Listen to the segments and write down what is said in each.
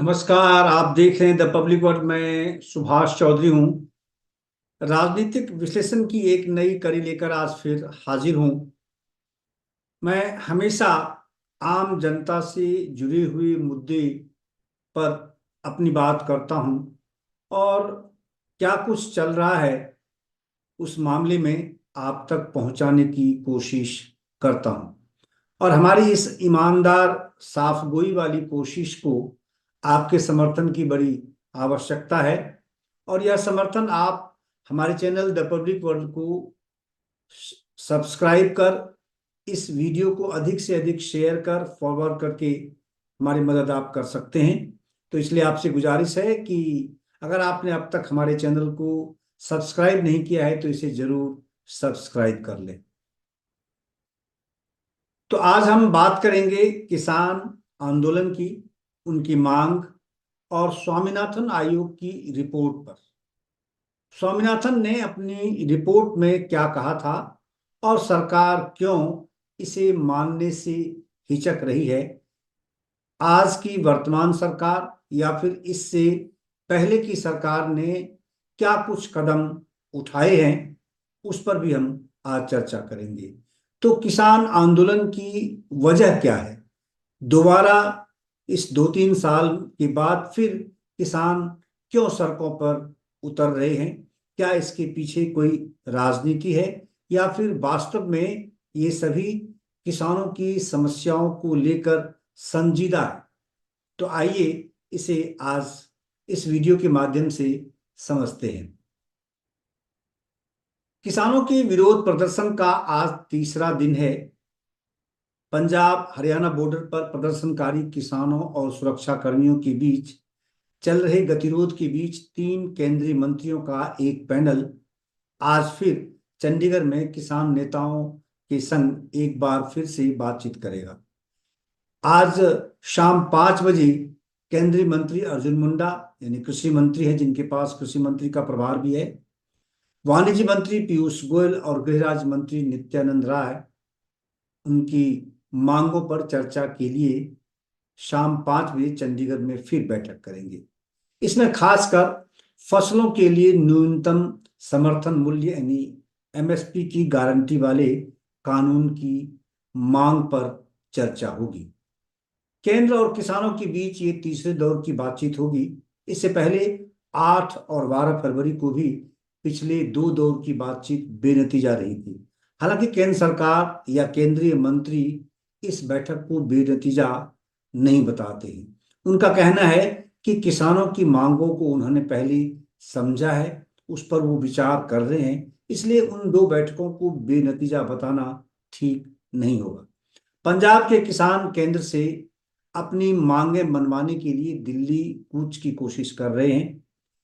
नमस्कार। आप देख रहे हैं द पब्लिक वर्ड। मैं सुभाष चौधरी हूँ। राजनीतिक विश्लेषण की एक नई कड़ी लेकर आज फिर हाजिर हूँ। मैं हमेशा आम जनता से जुड़ी हुई मुद्दे पर अपनी बात करता हूँ और क्या कुछ चल रहा है उस मामले में आप तक पहुंचाने की कोशिश करता हूँ। और हमारी इस ईमानदार साफगोई वाली कोशिश को आपके समर्थन की बड़ी आवश्यकता है। और यह समर्थन आप हमारे चैनल द पब्लिक वर्ल्ड को सब्सक्राइब कर इस वीडियो को अधिक से अधिक शेयर कर फॉरवर्ड करके हमारी मदद आप कर सकते हैं। तो इसलिए आपसे गुजारिश है कि अगर आपने अब तक हमारे चैनल को सब्सक्राइब नहीं किया है तो इसे जरूर सब्सक्राइब कर लें। तो आज हम बात करेंगे किसान आंदोलन की, उनकी मांग और स्वामीनाथन आयोग की रिपोर्ट पर। स्वामीनाथन ने अपनी रिपोर्ट में क्या कहा था और सरकार क्यों इसे मानने से हिचक रही है। आज की वर्तमान सरकार या फिर इससे पहले की सरकार ने क्या कुछ कदम उठाए हैं, उस पर भी हम आज चर्चा करेंगे। तो किसान आंदोलन की वजह क्या है? दोबारा इस 2-3 साल के बाद फिर किसान क्यों सड़कों पर उतर रहे हैं? क्या इसके पीछे कोई राजनीति है या फिर वास्तव में ये सभी किसानों की समस्याओं को लेकर संजीदा है? तो आइए इसे आज इस वीडियो के माध्यम से समझते हैं। किसानों के विरोध प्रदर्शन का आज तीसरा दिन है। पंजाब हरियाणा बॉर्डर पर प्रदर्शनकारी किसानों और सुरक्षा कर्मियों के बीच चल रहे गतिरोध के बीच 3 केंद्रीय मंत्रियों का एक पैनल आज फिर चंडीगढ़ में किसान नेताओं के संग एक बार फिर से बातचीत करेगा। आज शाम 5 बजे केंद्रीय मंत्री अर्जुन मुंडा, यानी कृषि मंत्री है, जिनके पास कृषि मंत्री का प्रभार भी है, वाणिज्य मंत्री पीयूष गोयल और गृह राज्य मंत्री नित्यानंद राय उनकी मांगों पर चर्चा के लिए शाम 5 बजे चंडीगढ़ में फिर बैठक करेंगे। इसमें खासकर फसलों के लिए न्यूनतम समर्थन मूल्य यानी एमएसपी की गारंटी वाले कानून की मांग पर चर्चा होगी। केंद्र और किसानों के बीच ये तीसरे दौर की बातचीत होगी। इससे पहले 8 और 12 फरवरी को भी पिछले 2 दौर की बातचीत बेनतीजा रही थी। हालांकि केंद्र सरकार या केंद्रीय मंत्री इस बैठक को बेनतीजा नहीं बताते हैं। उनका कहना है कि किसानों की मांगों को उन्होंने पहले समझा है, उस पर वो विचार कर रहे हैं, इसलिए उन 2 बैठकों को बेनतीजा बताना ठीक नहीं होगा। पंजाब के किसान केंद्र से अपनी मांगें मनवाने के लिए दिल्ली कूच की कोशिश कर रहे हैं।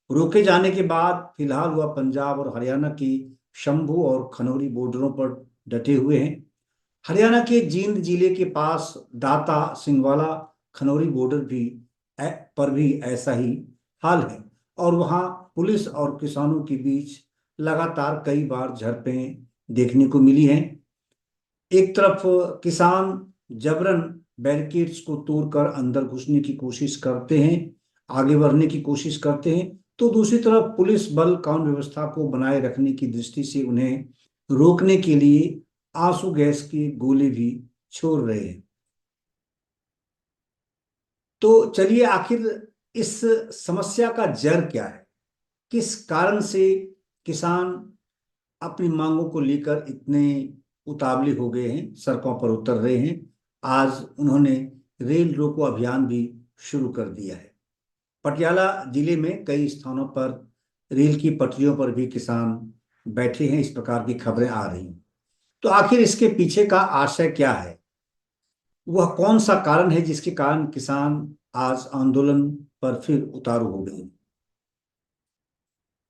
रोके जाने के बाद फिलहाल वह पंजाब और हरियाणा की शंभू और खनौरी बॉर्डरों पर डटे हुए हैं। हरियाणा के जींद जिले के पास दाता सिंगवाला खनौरी बॉर्डर भी पर भी ऐसा ही हाल है और वहां पुलिस और किसानों के बीच लगातार कई बार झड़पें देखने को मिली हैं। एक तरफ किसान जबरन बैरिकेड्स को तोड़कर अंदर घुसने की कोशिश करते हैं, आगे बढ़ने की कोशिश करते हैं, तो दूसरी तरफ पुलिस बल कानून व्यवस्था को बनाए रखने की दृष्टि से उन्हें रोकने के लिए आंसू गैस के गोले भी छोड़ रहे हैं। तो चलिए, आखिर इस समस्या का जड़ क्या है? किस कारण से किसान अपनी मांगों को लेकर इतने उतावले हो गए हैं, सड़कों पर उतर रहे हैं? आज उन्होंने रेल रोको अभियान भी शुरू कर दिया है। पटियाला जिले में कई स्थानों पर रेल की पटरियों पर भी किसान बैठे हैं, इस प्रकार की खबरें आ रही हैं। तो आखिर इसके पीछे का आशय क्या है? वह कौन सा कारण है जिसके कारण किसान आज आंदोलन पर फिर उतारू हो गए?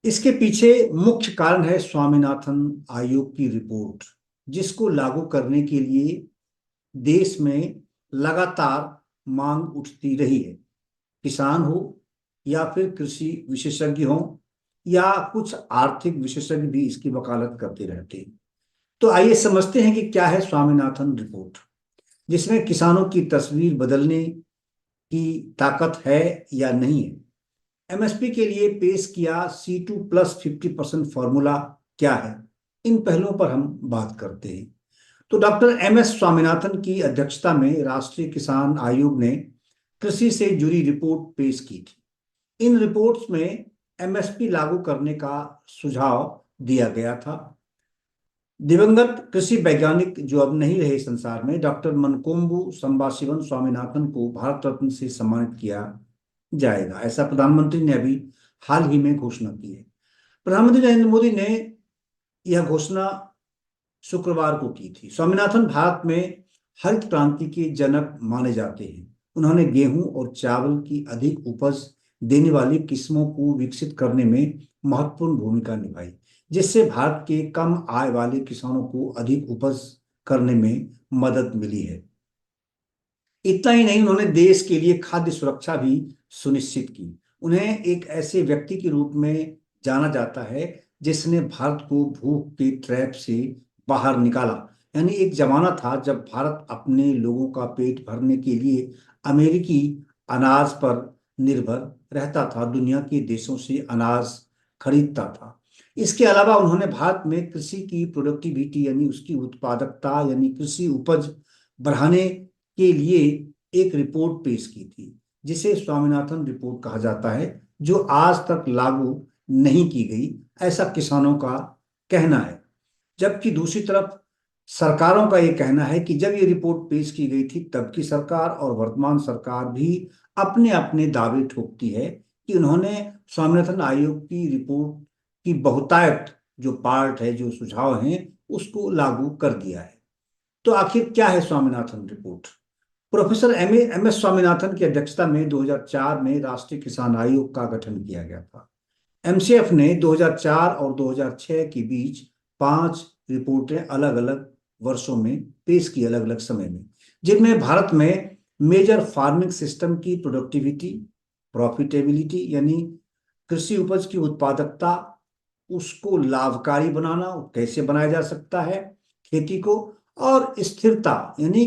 इसके पीछे मुख्य कारण है स्वामीनाथन आयोग की रिपोर्ट, जिसको लागू करने के लिए देश में लगातार मांग उठती रही है। किसान हो या फिर कृषि विशेषज्ञ हो या कुछ आर्थिक विशेषज्ञ भी इसकी वकालत करते रहते हैं। तो आइए समझते हैं कि क्या है स्वामीनाथन रिपोर्ट, जिसमें किसानों की तस्वीर बदलने की ताकत है या नहीं है। एमएसपी के लिए पेश किया C2+50% फॉर्मूला क्या है, इन पहलुओं पर हम बात करते हैं। तो डॉक्टर MS स्वामीनाथन की अध्यक्षता में राष्ट्रीय किसान आयोग ने कृषि से जुड़ी रिपोर्ट पेश की थी। इन रिपोर्ट्स में एमएसपी लागू करने का सुझाव दिया गया था। दिवंगत कृषि वैज्ञानिक जो अब नहीं रहे संसार में, डॉक्टर मनकोम्बु संबाशिवन स्वामीनाथन को भारत रत्न से सम्मानित किया जाएगा, ऐसा प्रधानमंत्री ने अभी हाल ही में घोषणा की है। प्रधानमंत्री नरेंद्र मोदी ने यह घोषणा शुक्रवार को की थी। स्वामीनाथन भारत में हरित क्रांति के जनक माने जाते हैं। उन्होंने गेहूं और चावल की अधिक उपज देने वाली किस्मों को विकसित करने में महत्वपूर्ण भूमिका निभाई, जिससे भारत के कम आय वाले किसानों को अधिक उपज करने में मदद मिली है। इतना ही नहीं, उन्होंने देश के लिए खाद्य सुरक्षा भी सुनिश्चित की। उन्हें एक ऐसे व्यक्ति के रूप में जाना जाता है जिसने भारत को भूख के ट्रैप से बाहर निकाला। यानी एक जमाना था जब भारत अपने लोगों का पेट भरने के लिए अमेरिकी अनाज पर निर्भर रहता था, दुनिया के देशों से अनाज खरीदता था। इसके अलावा उन्होंने भारत में कृषि की प्रोडक्टिविटी यानी उसकी उत्पादकता यानी कृषि उपज बढ़ाने के लिए एक रिपोर्ट पेश की थी, जिसे स्वामीनाथन रिपोर्ट कहा जाता है, जो आज तक लागू नहीं की गई, ऐसा किसानों का कहना है। जबकि दूसरी तरफ सरकारों का ये कहना है कि जब ये रिपोर्ट पेश की गई थी तब की सरकार और वर्तमान सरकार भी अपने अपने दावे ठोकती है कि उन्होंने स्वामीनाथन आयोग की रिपोर्ट की बहुतायत जो पार्ट है, जो सुझाव हैं, उसको लागू कर दिया है। तो आखिर क्या है Swaminathan report? Professor MS Swaminathan की अध्यक्षता में 2004 में राष्ट्रीय किसान आयोग का गठन किया गया था। MCF ने 2004 और 2006 के बीच 5 रिपोर्टें अलग अलग वर्षों में पेश की, अलग अलग समय में, जिनमें भारत में मेजर फार्मिंग सिस्टम की प्रोडक्टिविटी, प्रॉफिटेबिलिटी यानी कृषि उपज की उत्पादकता, उसको लाभकारी बनाना, कैसे बनाया जा सकता है खेती को, और स्थिरता यानी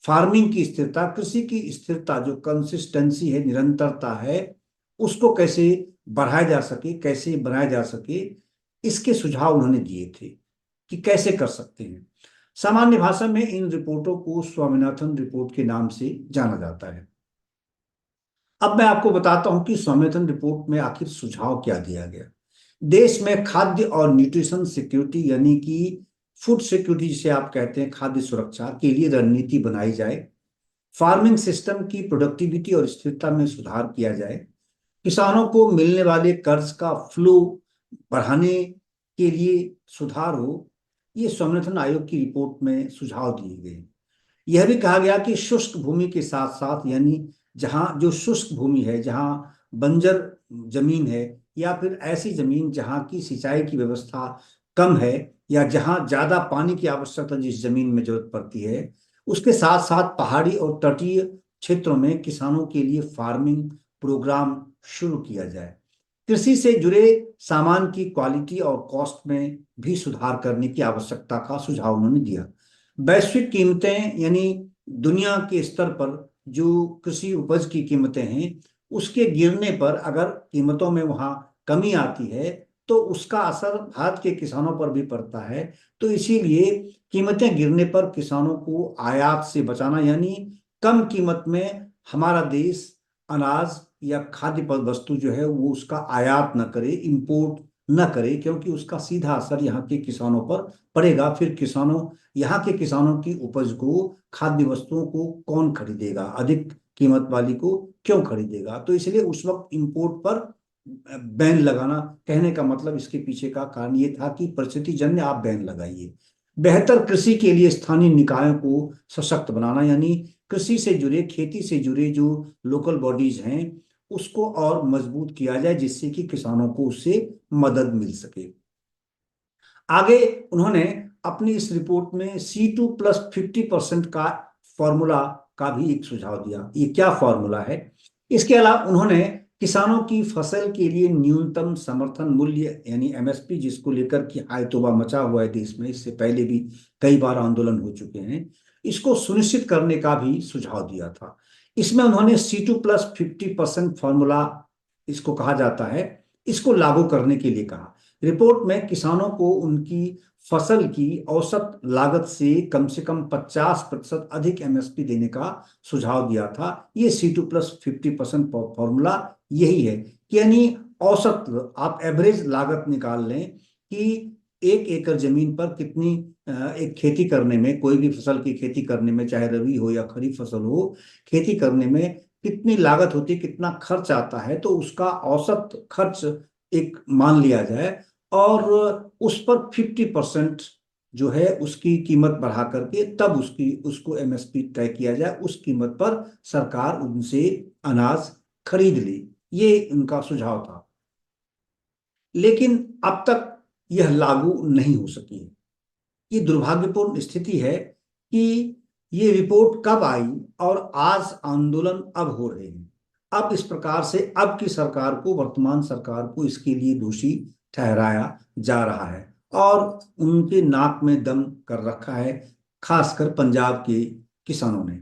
फार्मिंग की स्थिरता, कृषि की स्थिरता, जो कंसिस्टेंसी है, निरंतरता है, उसको कैसे बढ़ाया जा सके, कैसे बनाया जा सके, इसके सुझाव उन्होंने दिए थे कि कैसे कर सकते हैं। सामान्य भाषा में इन रिपोर्टों को स्वामीनाथन रिपोर्ट के नाम से जाना जाता है। अब मैं आपको बताता हूं कि स्वामीनाथन रिपोर्ट में आखिर सुझाव क्या दिया गया। देश में खाद्य और न्यूट्रिशन सिक्योरिटी यानी कि फूड सिक्योरिटी जिसे आप कहते हैं, खाद्य सुरक्षा के लिए रणनीति बनाई जाए। फार्मिंग सिस्टम की प्रोडक्टिविटी और स्थिरता में सुधार किया जाए। किसानों को मिलने वाले कर्ज का फ्लो बढ़ाने के लिए सुधार हो। ये स्वामीनाथन आयोग की रिपोर्ट में सुझाव दिए गए। यह भी कहा गया कि शुष्क भूमि के साथ साथ यानी जहाँ जो शुष्क भूमि है, जहाँ बंजर जमीन है, या फिर ऐसी जमीन जहाँ की सिंचाई की व्यवस्था कम है, या जहाँ ज्यादा पानी की आवश्यकता जिस जमीन में जरूरत पड़ती है, उसके साथ साथ पहाड़ी और तटीय क्षेत्रों में किसानों के लिए फार्मिंग प्रोग्राम शुरू किया जाए। कृषि से जुड़े सामान की क्वालिटी और कॉस्ट में भी सुधार करने की आवश्यकता का सुझाव उन्होंने दिया। वैश्विक कीमतें यानी दुनिया के स्तर पर जो कृषि उपज की कीमतें हैं, उसके गिरने पर अगर कीमतों में वहां कमी आती है तो उसका असर भारत के किसानों पर भी पड़ता है। तो इसीलिए कीमतें गिरने पर किसानों को आयात से बचाना यानी कम कीमत में हमारा देश अनाज या खाद्य वस्तु जो है वो उसका आयात न करे, इंपोर्ट न करे, क्योंकि उसका सीधा असर यहाँ के किसानों पर पड़ेगा। फिर यहाँ के किसानों की उपज को, खाद्य वस्तुओं को कौन खरीदेगा, अधिक कीमत वाली को क्यों खरीदेगा? तो इसलिए उस वक्त इंपोर्ट पर बैन लगाना, कहने का मतलब इसके पीछे का कारण ये था कि परिस्थिति जन्य आप बैन लगाइए। बेहतर कृषि के लिए स्थानीय निकायों को सशक्त बनाना यानी कृषि से जुड़े, खेती से जुड़े जो लोकल बॉडीज हैं उसको और मजबूत किया जाए, जिससे कि किसानों को उससे मदद मिल सके। आगे उन्होंने अपनी इस रिपोर्ट में C2+50% का फॉर्मूला का भी एक सुझाव दिया। ये क्या फॉर्मूला है? इसके अलावा उन्होंने किसानों की फसल के लिए न्यूनतम समर्थन मूल्य यानी MSP, जिसको लेकर कि हाय तौबा मचा हुआ है देश में, इससे पहले भी कई बार आंदोलन हो चुके हैं, इसको सुनिश्चित करने का भी सुझाव दिया था। इसमें उन्होंने C2+50% फॉर्मूला, इसको कहा जाता है, इसको लागू करने के लिए कहा। रिपोर्ट में किसानों को उनकी फसल की औसत लागत से कम 50% अधिक MSP देने का सुझाव दिया था। ये C2+50% फॉर्मूला यही है कि यानी औसत आप एवरेज लागत निकाल लें कि 1 एकड़ जमीन पर कितनी एक खेती करने में, कोई भी फसल की खेती करने में, चाहे रबी हो या खरीफ फसल हो, खेती करने में कितनी लागत होती है, कितना खर्च आता है, तो उसका औसत खर्च एक मान लिया जाए और उस पर 50% जो है उसकी कीमत बढ़ा करके तब उसको MSP तय किया जाए, उस कीमत पर सरकार उनसे अनाज खरीद ले। ये उनका सुझाव था, लेकिन अब तक यह लागू नहीं हो सकी है। ये दुर्भाग्यपूर्ण स्थिति है कि ये रिपोर्ट कब आई और आज आंदोलन अब हो रहे हैं। अब इस प्रकार से अब की सरकार को, वर्तमान सरकार को इसके लिए दोषी ठहराया जा रहा है और उनके नाक में दम कर रखा है, खासकर पंजाब के किसानों ने।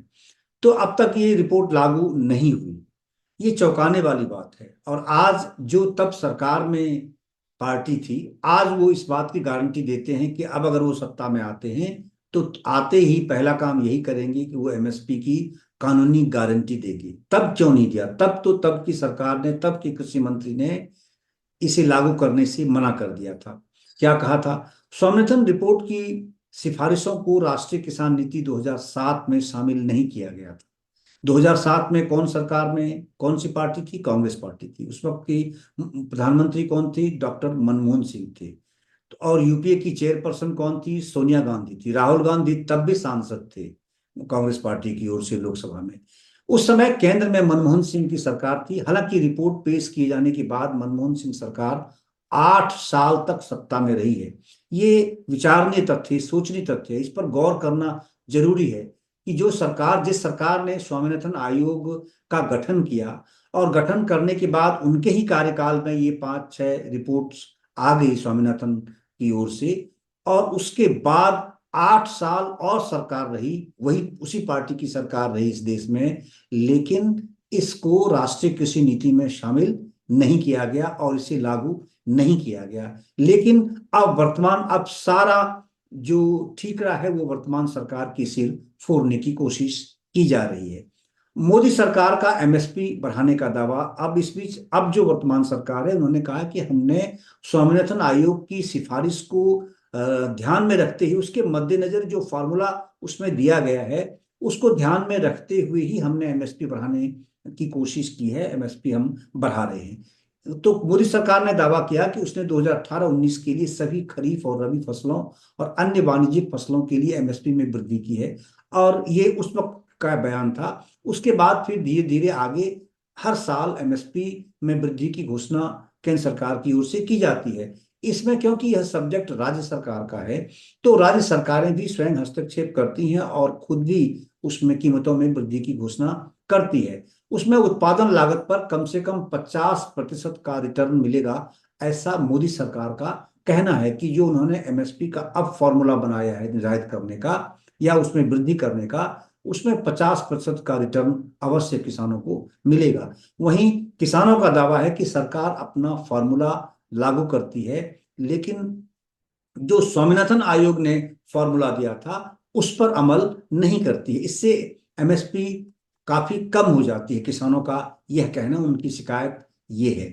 तो अब तक ये रिपोर्ट लागू नहीं हुई, ये चौंकाने वाली बात है। और आज जो तब सरकार में पार्टी थी, आज वो इस बात की गारंटी देते हैं कि अब अगर वो सत्ता में आते हैं तो आते ही पहला काम यही करेंगे कि वो MSP की कानूनी गारंटी देगी। तब क्यों नहीं दिया? तब तो तब की सरकार ने, तब के कृषि मंत्री ने इसे लागू करने से मना कर दिया था। क्या कहा था? स्वामीनाथन रिपोर्ट की सिफारिशों को राष्ट्रीय किसान नीति 2007 में शामिल नहीं किया गया था। 2007 में कौन सरकार में कौन सी पार्टी थी? कांग्रेस पार्टी थी। उस वक्त की प्रधानमंत्री कौन थी? डॉक्टर मनमोहन सिंह थे। तो और UPA की चेयरपर्सन कौन थी? सोनिया गांधी थी। राहुल गांधी तब भी सांसद थे कांग्रेस पार्टी की ओर से लोकसभा में। उस समय केंद्र में मनमोहन सिंह की सरकार थी। हालांकि रिपोर्ट पेश किए जाने के बाद मनमोहन सिंह सरकार 8 साल तक सत्ता में रही है। ये विचारणीय तथ्य, सोचनीय तथ्य है, इस पर गौर करना जरूरी है कि जिस सरकार ने स्वामीनाथन आयोग का गठन किया और गठन करने के बाद उनके ही कार्यकाल में ये 5-6 रिपोर्ट्स आ गई स्वामीनाथन की ओर से, और उसके बाद 8 साल और सरकार रही, वही उसी पार्टी की सरकार रही इस देश में, लेकिन इसको राष्ट्रीय कृषि नीति में शामिल नहीं किया गया और इसे लागू नहीं किया गया। लेकिन अब सारा जो ठीकरा है वो वर्तमान सरकार की सिर फोड़ने की कोशिश की जा रही है। मोदी सरकार का MSP बढ़ाने का दावा, अब इस बीच अब जो वर्तमान सरकार है उन्होंने कहा कि हमने स्वामीनाथन आयोग की सिफारिश को ध्यान में रखते ही, उसके मद्देनजर जो फॉर्मूला उसमें दिया गया है उसको ध्यान में रखते हुए ही हमने MSP बढ़ाने की कोशिश की है, MSP हम बढ़ा रहे हैं। तो मोदी सरकार ने दावा किया कि उसने 2018-19 के लिए सभी खरीफ और रबी फसलों और अन्य वाणिज्यिक फसलों के लिए MSP में वृद्धि की है, और ये उस वक्त का बयान था। उसके बाद फिर धीरे धीरे आगे हर साल MSP में वृद्धि की घोषणा केंद्र सरकार की ओर से की जाती है। इसमें क्योंकि यह सब्जेक्ट राज्य सरकार का है, तो राज्य सरकारें भी स्वयं हस्तक्षेप करती हैं और खुद भी उसमें कीमतों में वृद्धि की घोषणा करती है। उसमें उत्पादन लागत पर कम से कम 50% का रिटर्न मिलेगा, ऐसा मोदी सरकार का कहना है कि जो उन्होंने MSP का अब फॉर्मूला बनाया है निर्धारित करने का या उसमें वृद्धि करने का, उसमें 50% का रिटर्न अवश्य किसानों को मिलेगा। वहीं किसानों का दावा है कि सरकार अपना फॉर्मूला लागू करती है, लेकिन जो स्वामीनाथन आयोग ने फॉर्मूला दिया था उस पर अमल नहीं करती है। इससे MSP काफी कम हो जाती है, किसानों का यह कहना, उनकी शिकायत ये है।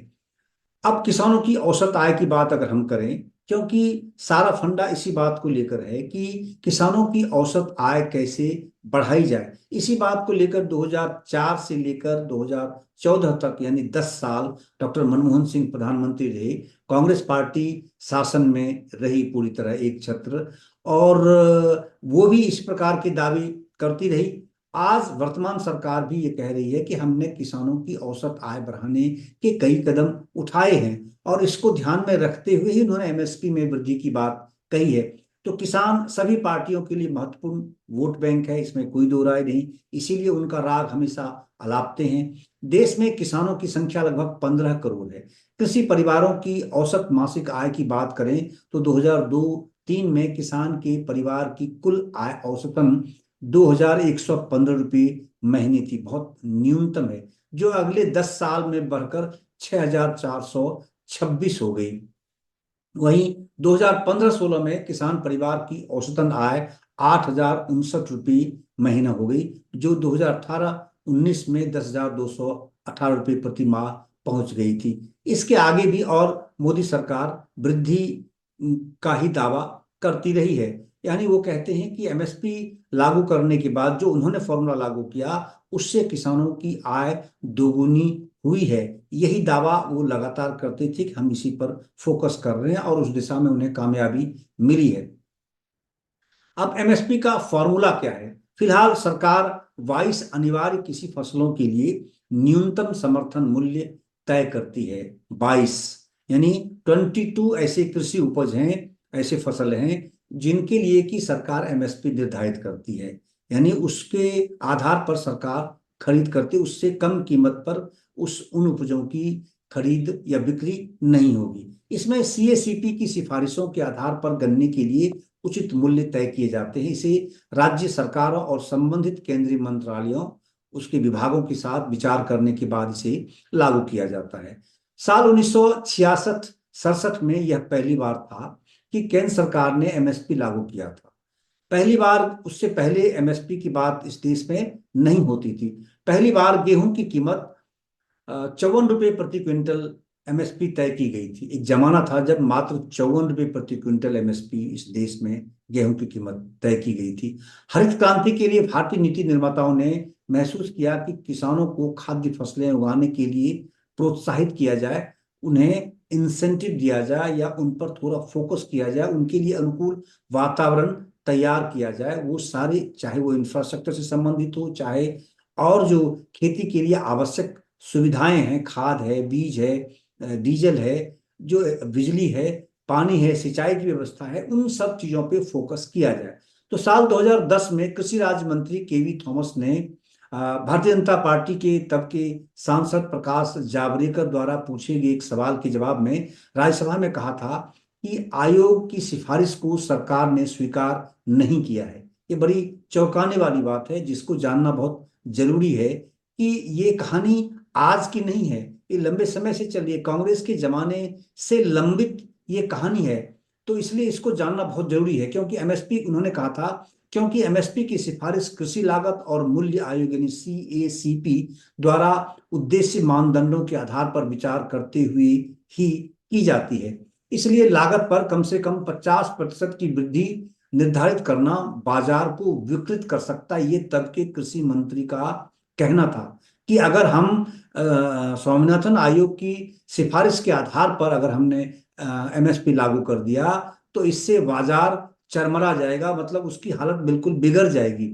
अब किसानों की औसत आय की बात अगर हम करें, क्योंकि सारा फंडा इसी बात को लेकर है कि किसानों की औसत आय कैसे बढ़ाई जाए, इसी बात को लेकर 2004 से लेकर 2014 तक यानी 10 साल डॉक्टर मनमोहन सिंह प्रधानमंत्री रहे, कांग्रेस पार्टी शासन में रही पूरी तरह एक छत्र, और वो भी इस प्रकार के दावे करती रही। आज वर्तमान सरकार भी ये कह रही है कि हमने किसानों की औसत आय बढ़ाने के कई कदम उठाए हैं और इसको ध्यान में रखते हुए ही उन्होंने MSP में वृद्धि की बात कही है। तो किसान सभी पार्टियों के लिए महत्वपूर्ण वोट बैंक है, इसमें कोई दो राय नहीं, इसीलिए उनका राग हमेशा अलापते हैं। देश में किसानों की संख्या लगभग 15 करोड़ है। कृषि परिवारों की औसत मासिक आय की बात करें तो 2002-03 में किसान के परिवार की कुल आय औसतन 2115 रुपये महीने थी, बहुत न्यूनतम है, जो अगले 10 साल में बढ़कर 6426 हो गई। वहीं 2015-16 में किसान परिवार की औसतन आय 8069 रुपये महीना हो गई, जो 2018-19 में 10,218 रुपये प्रति माह पहुंच गई थी। इसके आगे भी और मोदी सरकार वृद्धि का ही दावा करती रही है। यानी वो कहते हैं कि एमएसपी लागू करने के बाद जो उन्होंने फॉर्मूला लागू किया, उससे किसानों की आय दोगुनी हुई है। यही दावा वो लगातार करते थे कि हम इसी पर फोकस कर रहे हैं, और उस दिशा में उन्हें कामयाबी मिली है। अब एमएसपी का फॉर्मूला क्या है? फिलहाल सरकार 22 अनिवार्य कृषि फसलों के लिए न्यूनतम समर्थन मूल्य तय करती है। 22 यानी 22 ऐसे कृषि उपज हैं, ऐसे फसल हैं जिनके लिए कि सरकार एमएसपी निर्धारित करती है। यानी उसके आधार पर सरकार खरीद करती, उससे कम कीमत पर उन उपजों की खरीद या बिक्री नहीं होगी। इसमें सीएसीपी की सिफारिशों के आधार पर गन्ने के लिए उचित मूल्य तय किए जाते हैं। इसे राज्य सरकारों और संबंधित केंद्रीय मंत्रालयों, उसके विभागों के साथ विचार करने के बाद इसे लागू किया जाता है। साल 1966-67 में यह पहली बार था कि केंद्र सरकार ने एमएसपी लागू किया था। पहली बार, उससे पहले एमएसपी की बात इस देश में नहीं होती थी। पहली बार गेहूं की कीमत 54 रुपये प्रति क्विंटल एमएसपी तय की गई थी। एक जमाना था जब मात्र 54 रुपये प्रति क्विंटल एमएसपी इस देश में गेहूं की कीमत तय की गई थी। हरित क्रांति के लिए भारतीय नीति निर्माताओं ने महसूस किया कि किसानों को खाद्य फसलें उगाने के लिए प्रोत्साहित किया जाए, उन्हें इंसेंटिव दिया जाए या उन पर थोड़ा फोकस किया जाए, उनके लिए अनुकूल वातावरण तैयार किया जाए। वो सारे, चाहे वो इंफ्रास्ट्रक्चर से संबंधित हो, चाहे और जो खेती के लिए आवश्यक सुविधाएं हैं, खाद है, बीज है, डीजल है, जो बिजली है, पानी है, सिंचाई की व्यवस्था है, उन सब चीजों पे फोकस किया जाए। तो साल 2010 में कृषि राज्य मंत्री केवी थॉमस ने भारतीय जनता पार्टी के तब के सांसद प्रकाश जावड़ेकर द्वारा पूछे गए एक सवाल के जवाब में राज्यसभा में कहा था कि आयोग की सिफारिश को सरकार ने स्वीकार नहीं किया है। ये बड़ी चौंकाने वाली बात है, जिसको जानना बहुत जरूरी है कि ये कहानी आज की नहीं है, ये लंबे समय से चल रही है, कांग्रेस के जमाने से लंबित ये कहानी है। तो इसलिए इसको जानना बहुत जरूरी है, क्योंकि एमएसपी उन्होंने कहा था, क्योंकि एमएसपी की सिफारिश कृषि लागत और मूल्य आयोग यानी सीएसीपी द्वारा उद्देश्य मानदंडों के आधार पर विचार करते हुए ही की जाती है। इसलिए लागत पर कम से कम 50% की वृद्धि निर्धारित करना बाजार को विकृत कर सकता है। ये तब के कृषि मंत्री का कहना था कि अगर हम स्वामीनाथन आयोग की सिफारिश के आधार पर अगर हमने एमएसपी लागू कर दिया तो इससे बाजार चरमरा जाएगा, मतलब उसकी हालत बिल्कुल बिगड़ जाएगी।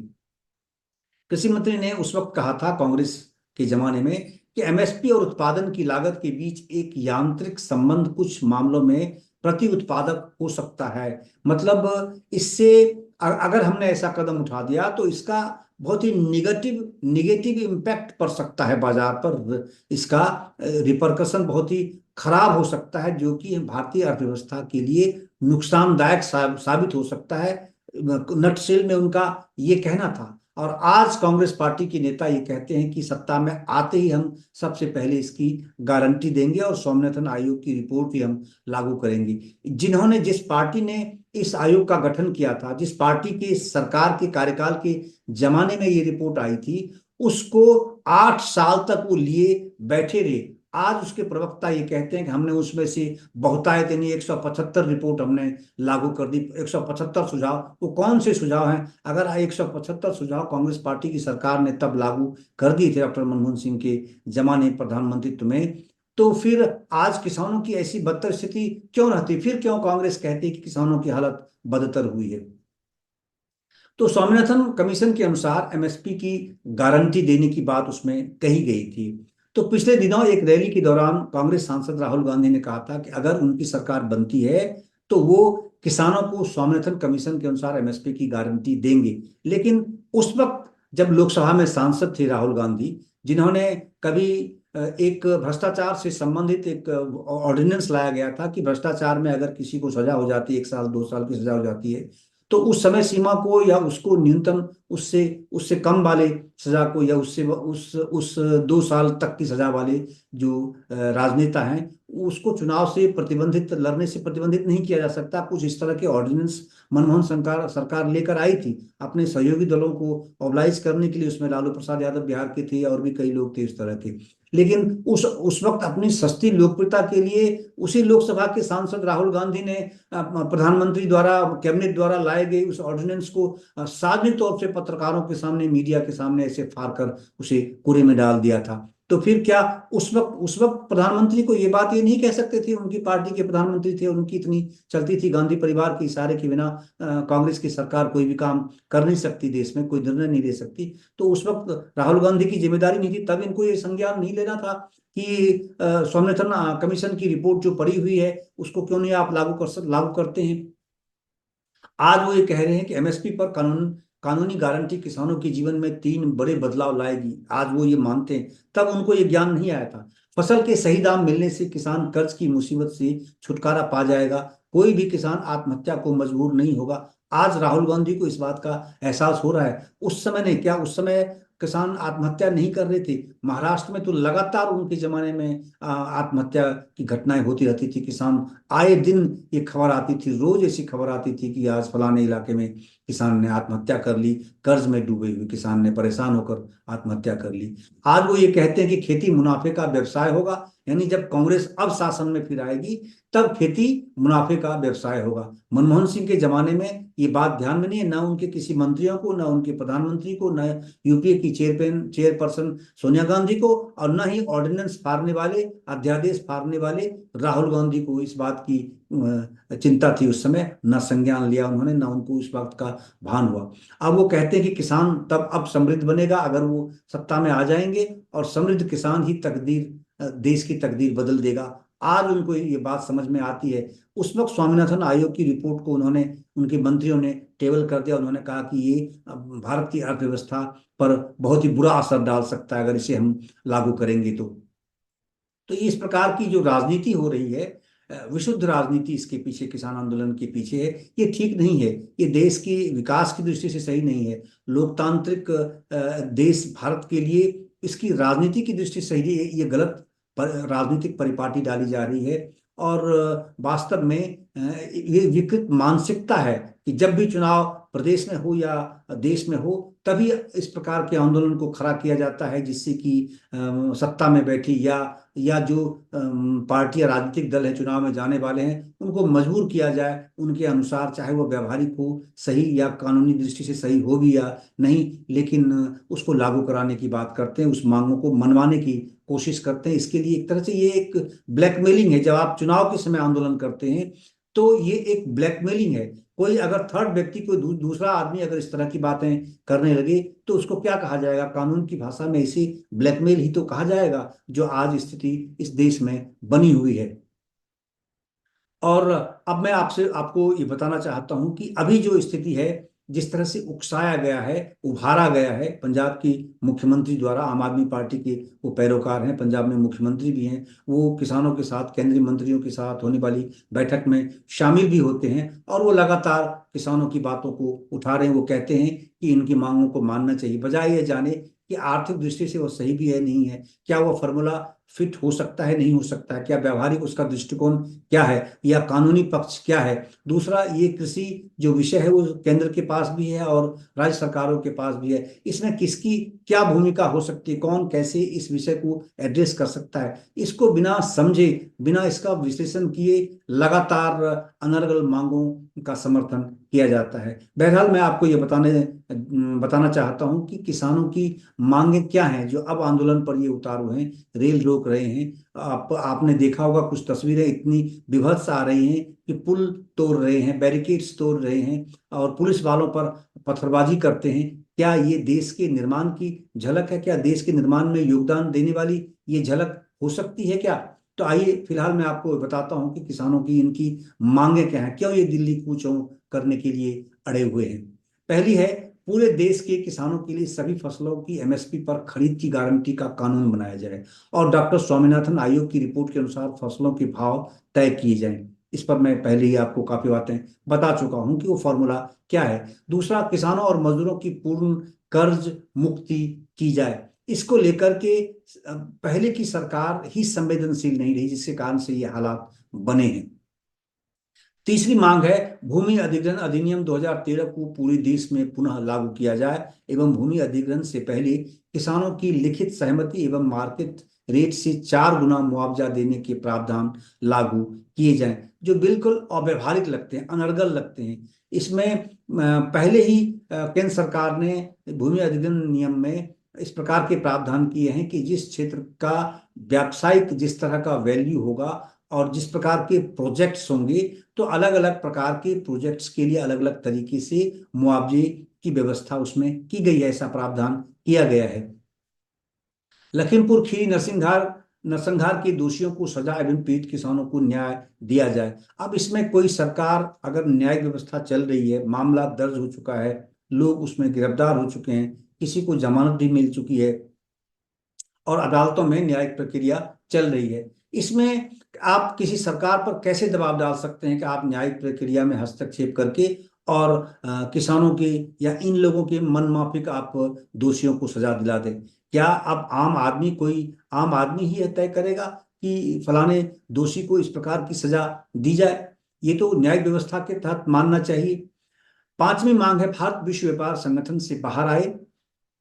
कृषि मंत्री ने उस वक्त कहा था, कांग्रेस के जमाने में, कि एमएसपी और उत्पादन की लागत के बीच एक यांत्रिक संबंध कुछ मामलों में प्रति उत्पादक हो सकता है। मतलब इससे अगर हमने ऐसा कदम उठा दिया तो इसका बहुत ही निगेटिव निगेटिव इम्पैक्ट पड़ सकता है बाजार पर। इसका रिपरकशन बहुत ही खराब हो सकता है, जो कि भारतीय अर्थव्यवस्था के लिए नुकसानदायक साबित हो सकता है। नटशेल में उनका ये कहना था। और आज कांग्रेस पार्टी के नेता ये कहते हैं कि सत्ता में आते ही हम सबसे पहले इसकी गारंटी देंगे और स्वामीनाथन आयोग की रिपोर्ट भी हम लागू करेंगे। जिस पार्टी ने इस आयोग का गठन किया था, जिस पार्टी के सरकार के कार्यकाल के जमाने में ये रिपोर्ट आई थी, उसको 8 साल तक वो लिए बैठे रहे। आज उसके प्रवक्ता ये कहते हैं कि हमने उसमें से बहुतायत यानी 175 रिपोर्ट हमने लागू कर दी। 175 सुझाव, वो कौन से सुझाव हैं? अगर 175 सुझाव कांग्रेस पार्टी की सरकार ने तब लागू कर दिए थे डॉक्टर मनमोहन सिंह के जमाने प्रधानमंत्रित्व में, तो फिर आज किसानों की ऐसी बदतर स्थिति क्यों रहती? फिर क्यों कांग्रेस कहती है कि किसानों की हालत बदतर हुई है? तो स्वामीनाथन कमीशन के अनुसार एमएसपी की गारंटी देने की बात उसमें कही गई थी। तो पिछले दिनों एक रैली के दौरान कांग्रेस सांसद राहुल गांधी ने कहा था कि अगर उनकी सरकार बनती है तो वो किसानों को स्वामीनाथन कमीशन के अनुसार एमएसपी की गारंटी देंगे। लेकिन उस वक्त जब लोकसभा में सांसद थे राहुल गांधी, जिन्होंने कभी एक भ्रष्टाचार से संबंधित एक ऑर्डिनेंस लाया गया था कि भ्रष्टाचार में अगर किसी को सजा हो जाती है, 1 साल 2 साल की सजा हो जाती है, तो उस समय सीमा को या उसको न्यूनतम उससे उससे कम वाले सजा को या उससे उस 2 साल तक की सजा वाले जो राजनेता हैं उसको चुनाव से प्रतिबंधित लड़ने से प्रतिबंधित नहीं किया जा सकता। कुछ इस तरह के ऑर्डिनेंस मनमोहन सरकार सरकार लेकर आई थी अपने सहयोगी दलों को मोबिलाइज करने के लिए। उसमें लालू प्रसाद यादव बिहार के थे और भी कई लोग थे इस तरह के। लेकिन उस वक्त अपनी सस्ती लोकप्रियता के लिए उसी लोकसभा के सांसद राहुल गांधी ने प्रधानमंत्री द्वारा कैबिनेट द्वारा लाए गए उस ऑर्डिनेंस को सार्वजनिक तौर से पत्रकारों के सामने मीडिया के सामने ऐसे फाड़ कर उसे कूड़े में डाल दिया था। तो फिर क्या उस वक्त प्रधानमंत्री को ये बात ये नहीं कह सकते थे? उनकी पार्टी के प्रधानमंत्री थे, उनकी इतनी चलती थी, गांधी परिवार के इशारे के बिना कांग्रेस की सरकार कोई भी काम कर नहीं सकती, देश में कोई निर्णय नहीं ले सकती। तो उस वक्त राहुल गांधी की जिम्मेदारी नहीं थी, तब इनको ये संज्ञान नहीं लेना था कि स्वामीनाथन कमीशन की रिपोर्ट जो पड़ी हुई है उसको क्यों नहीं आप लागू करते हैं। आज वो ये कह रहे हैं कि एमएसपी पर कानूनी गारंटी किसानों के जीवन में 3 बड़े बदलाव लाएगी। आज वो ये मानते हैं, तब उनको ये ज्ञान नहीं आया था। फसल के सही दाम मिलने से किसान कर्ज की मुसीबत से छुटकारा पा जाएगा, कोई भी किसान आत्महत्या को मजबूर नहीं होगा। आज राहुल गांधी को इस बात का एहसास हो रहा है। उस समय नहीं, क्या उस समय किसान आत्महत्या नहीं कर रहे थे? महाराष्ट्र में तो लगातार उनके जमाने में आत्महत्या की घटनाएं होती रहती थी। किसान आए दिन ये खबर आती थी, रोज ऐसी खबर आती थी कि आज फलाने इलाके में किसान ने आत्महत्या कर ली, कर्ज में डूबे हुए किसान ने परेशान होकर आत्महत्या कर ली। आज वो ये कहते हैं कि खेती मुनाफे का व्यवसाय होगा, यानी जब कांग्रेस अब शासन में फिर आएगी तब खेती मुनाफे का व्यवसाय होगा। मनमोहन सिंह के जमाने में ये बात ध्यान में नहीं है, ना उनके किसी मंत्रियों को, ना उनके प्रधानमंत्री को, ना यूपीए की चेयरपर्सन सोनिया गांधी को, और न ही ऑर्डिनेंस फाड़ने वाले, अध्यादेश फाड़ने वाले राहुल गांधी को इस बात की चिंता थी उस समय। न संज्ञान लिया उन्होंने, न उनको इस बात का भान हुआ। अब वो कहते हैं कि किसान तब अब समृद्ध बनेगा अगर वो सत्ता में आ जाएंगे, और समृद्ध किसान ही देश की तकदीर बदल देगा। आज उनको ये बात समझ में आती है। उस वक्त स्वामीनाथन आयोग की रिपोर्ट को उनके मंत्रियों ने टेबल कर दिया। उन्होंने कहा कि ये भारत की अर्थव्यवस्था पर बहुत ही बुरा असर डाल सकता है अगर इसे हम लागू करेंगे तो इस प्रकार की जो राजनीति हो रही है, विशुद्ध राजनीति इसके पीछे, किसान आंदोलन के पीछे है। ये ठीक नहीं है, ये देश की विकास की दृष्टि से सही नहीं है। लोकतांत्रिक देश भारत के लिए इसकी राजनीति की दृष्टि से सही है। ये गलत राजनीतिक परिपाटी डाली जा रही है। और वास्तव में ये विकृत मानसिकता है कि जब भी चुनाव प्रदेश में हो या देश में हो तभी इस प्रकार के आंदोलन को खड़ा किया जाता है, जिससे कि सत्ता में बैठी या जो पार्टियां, राजनीतिक दल है चुनाव में जाने वाले हैं, उनको मजबूर किया जाए उनके अनुसार, चाहे वो व्यवहारिक हो, सही या कानूनी दृष्टि से सही हो भी या नहीं, लेकिन उसको लागू कराने की बात करते हैं, उस मांगों को मनवाने की कोशिश करते हैं। इसके लिए एक तरह से ये एक ब्लैकमेलिंग है। जब आप चुनाव के समय आंदोलन करते हैं तो ये एक ब्लैकमेलिंग है। कोई अगर थर्ड व्यक्ति, कोई दूसरा आदमी अगर इस तरह की बातें करने लगे तो उसको क्या कहा जाएगा? कानून की भाषा में इसे ब्लैकमेल ही तो कहा जाएगा, जो आज स्थिति इस देश में बनी हुई है। और अब मैं आपको ये बताना चाहता हूं कि अभी जो स्थिति है, जिस तरह से उकसाया गया है, उभारा गया है पंजाब की मुख्यमंत्री द्वारा, आम आदमी पार्टी के वो पैरोकार हैं, पंजाब में मुख्यमंत्री भी हैं, वो किसानों के साथ, केंद्रीय मंत्रियों के साथ होने वाली बैठक में शामिल भी होते हैं, और वो लगातार किसानों की बातों को उठा रहे हैं। वो कहते हैं कि इनकी मांगों को मानना चाहिए, बजाय ये जाने कि आर्थिक दृष्टि से वो सही भी है नहीं है, क्या वो फॉर्मूला फिट हो सकता है नहीं हो सकता है, क्या व्यावहारिक उसका दृष्टिकोण क्या है, या कानूनी पक्ष क्या है। दूसरा, ये कृषि जो विषय है वो केंद्र के पास भी है और राज्य सरकारों के पास भी है। इसमें किसकी क्या भूमिका हो सकती है, कौन कैसे इस विषय को एड्रेस कर सकता है, इसको बिना समझे, बिना इसका विश्लेषण किए लगातार अनर्गल मांगों का समर्थन किया जाता है। बहरहाल मैं आपको ये बताना चाहता हूं कि किसानों की मांगे क्या हैं जो अब आंदोलन पर ये उतारू हैं, रेल रोक रहे हैं। आपने देखा होगा कुछ तस्वीरें इतनी विभत्स आ रही हैं कि पुल तोड़ रहे हैं, बैरिकेड्स तोड़ रहे हैं और पुलिस वालों पर पत्थरबाजी करते हैं। क्या ये देश के निर्माण की झलक है? क्या देश के निर्माण में योगदान देने वाली ये झलक हो सकती है क्या? तो आइए फिलहाल मैं आपको बताता हूं कि किसानों की इनकी मांगे क्या हैं, क्यों ये दिल्ली कूच करने के लिए अड़े हुए हैं। पहली है, पूरे देश के किसानों के लिए सभी फसलों की एमएसपी पर खरीद की गारंटी का कानून बनाया जाए और डॉक्टर स्वामीनाथन आयोग की रिपोर्ट के अनुसार फसलों के भाव तय किए जाएं। इस पर मैं पहले ही आपको काफी बातें बता चुका हूं कि वो फॉर्मूला क्या है। दूसरा, किसानों और मजदूरों की पूर्ण कर्ज मुक्ति की जाए। इसको लेकर के पहले की सरकार ही संवेदनशील नहीं रही, जिसके कारण से ये हालात बने हैं। तीसरी मांग है भूमि अधिग्रहण अधिनियम 2013 को पूरे देश में पुनः लागू किया जाए एवं भूमि अधिग्रहण से पहले किसानों की लिखित सहमति एवं मार्केट रेट से 4 गुना मुआवजा देने के प्रावधान लागू किए जाएं, जो बिल्कुल अव्यवहारिक लगते हैं, अनर्गल लगते हैं। इसमें पहले ही केंद्र सरकार ने भूमि अधिग्रहण नियम में इस प्रकार के प्रावधान किए हैं कि जिस क्षेत्र का व्यावसायिक जिस तरह का वैल्यू होगा और जिस प्रकार के प्रोजेक्ट्स होंगे, तो अलग अलग प्रकार के प्रोजेक्ट्स के लिए अलग अलग तरीके से मुआवजे की व्यवस्था उसमें की गई है, ऐसा प्रावधान किया गया है। लखीमपुर खीरी नरसंहार नरसंहार के दोषियों को सजा एवं पीड़ित किसानों को न्याय दिया जाए। अब इसमें कोई सरकार, अगर न्यायिक व्यवस्था चल रही है, मामला दर्ज हो चुका है, लोग उसमें गिरफ्तार हो चुके हैं, किसी को जमानत भी मिल चुकी है और अदालतों में न्यायिक प्रक्रिया चल रही है, इसमें आप किसी सरकार पर कैसे दबाव डाल सकते हैं कि आप न्यायिक प्रक्रिया में हस्तक्षेप करके और किसानों के या इन लोगों के मन माफिक आप दोषियों को सजा दिला दें? क्या अब आम आदमी ही यह तय करेगा कि फलाने दोषी को इस प्रकार की सजा दी जाए? ये तो न्यायिक व्यवस्था के तहत मानना चाहिए। पांचवी मांग है भारत विश्व व्यापार संगठन से बाहर आए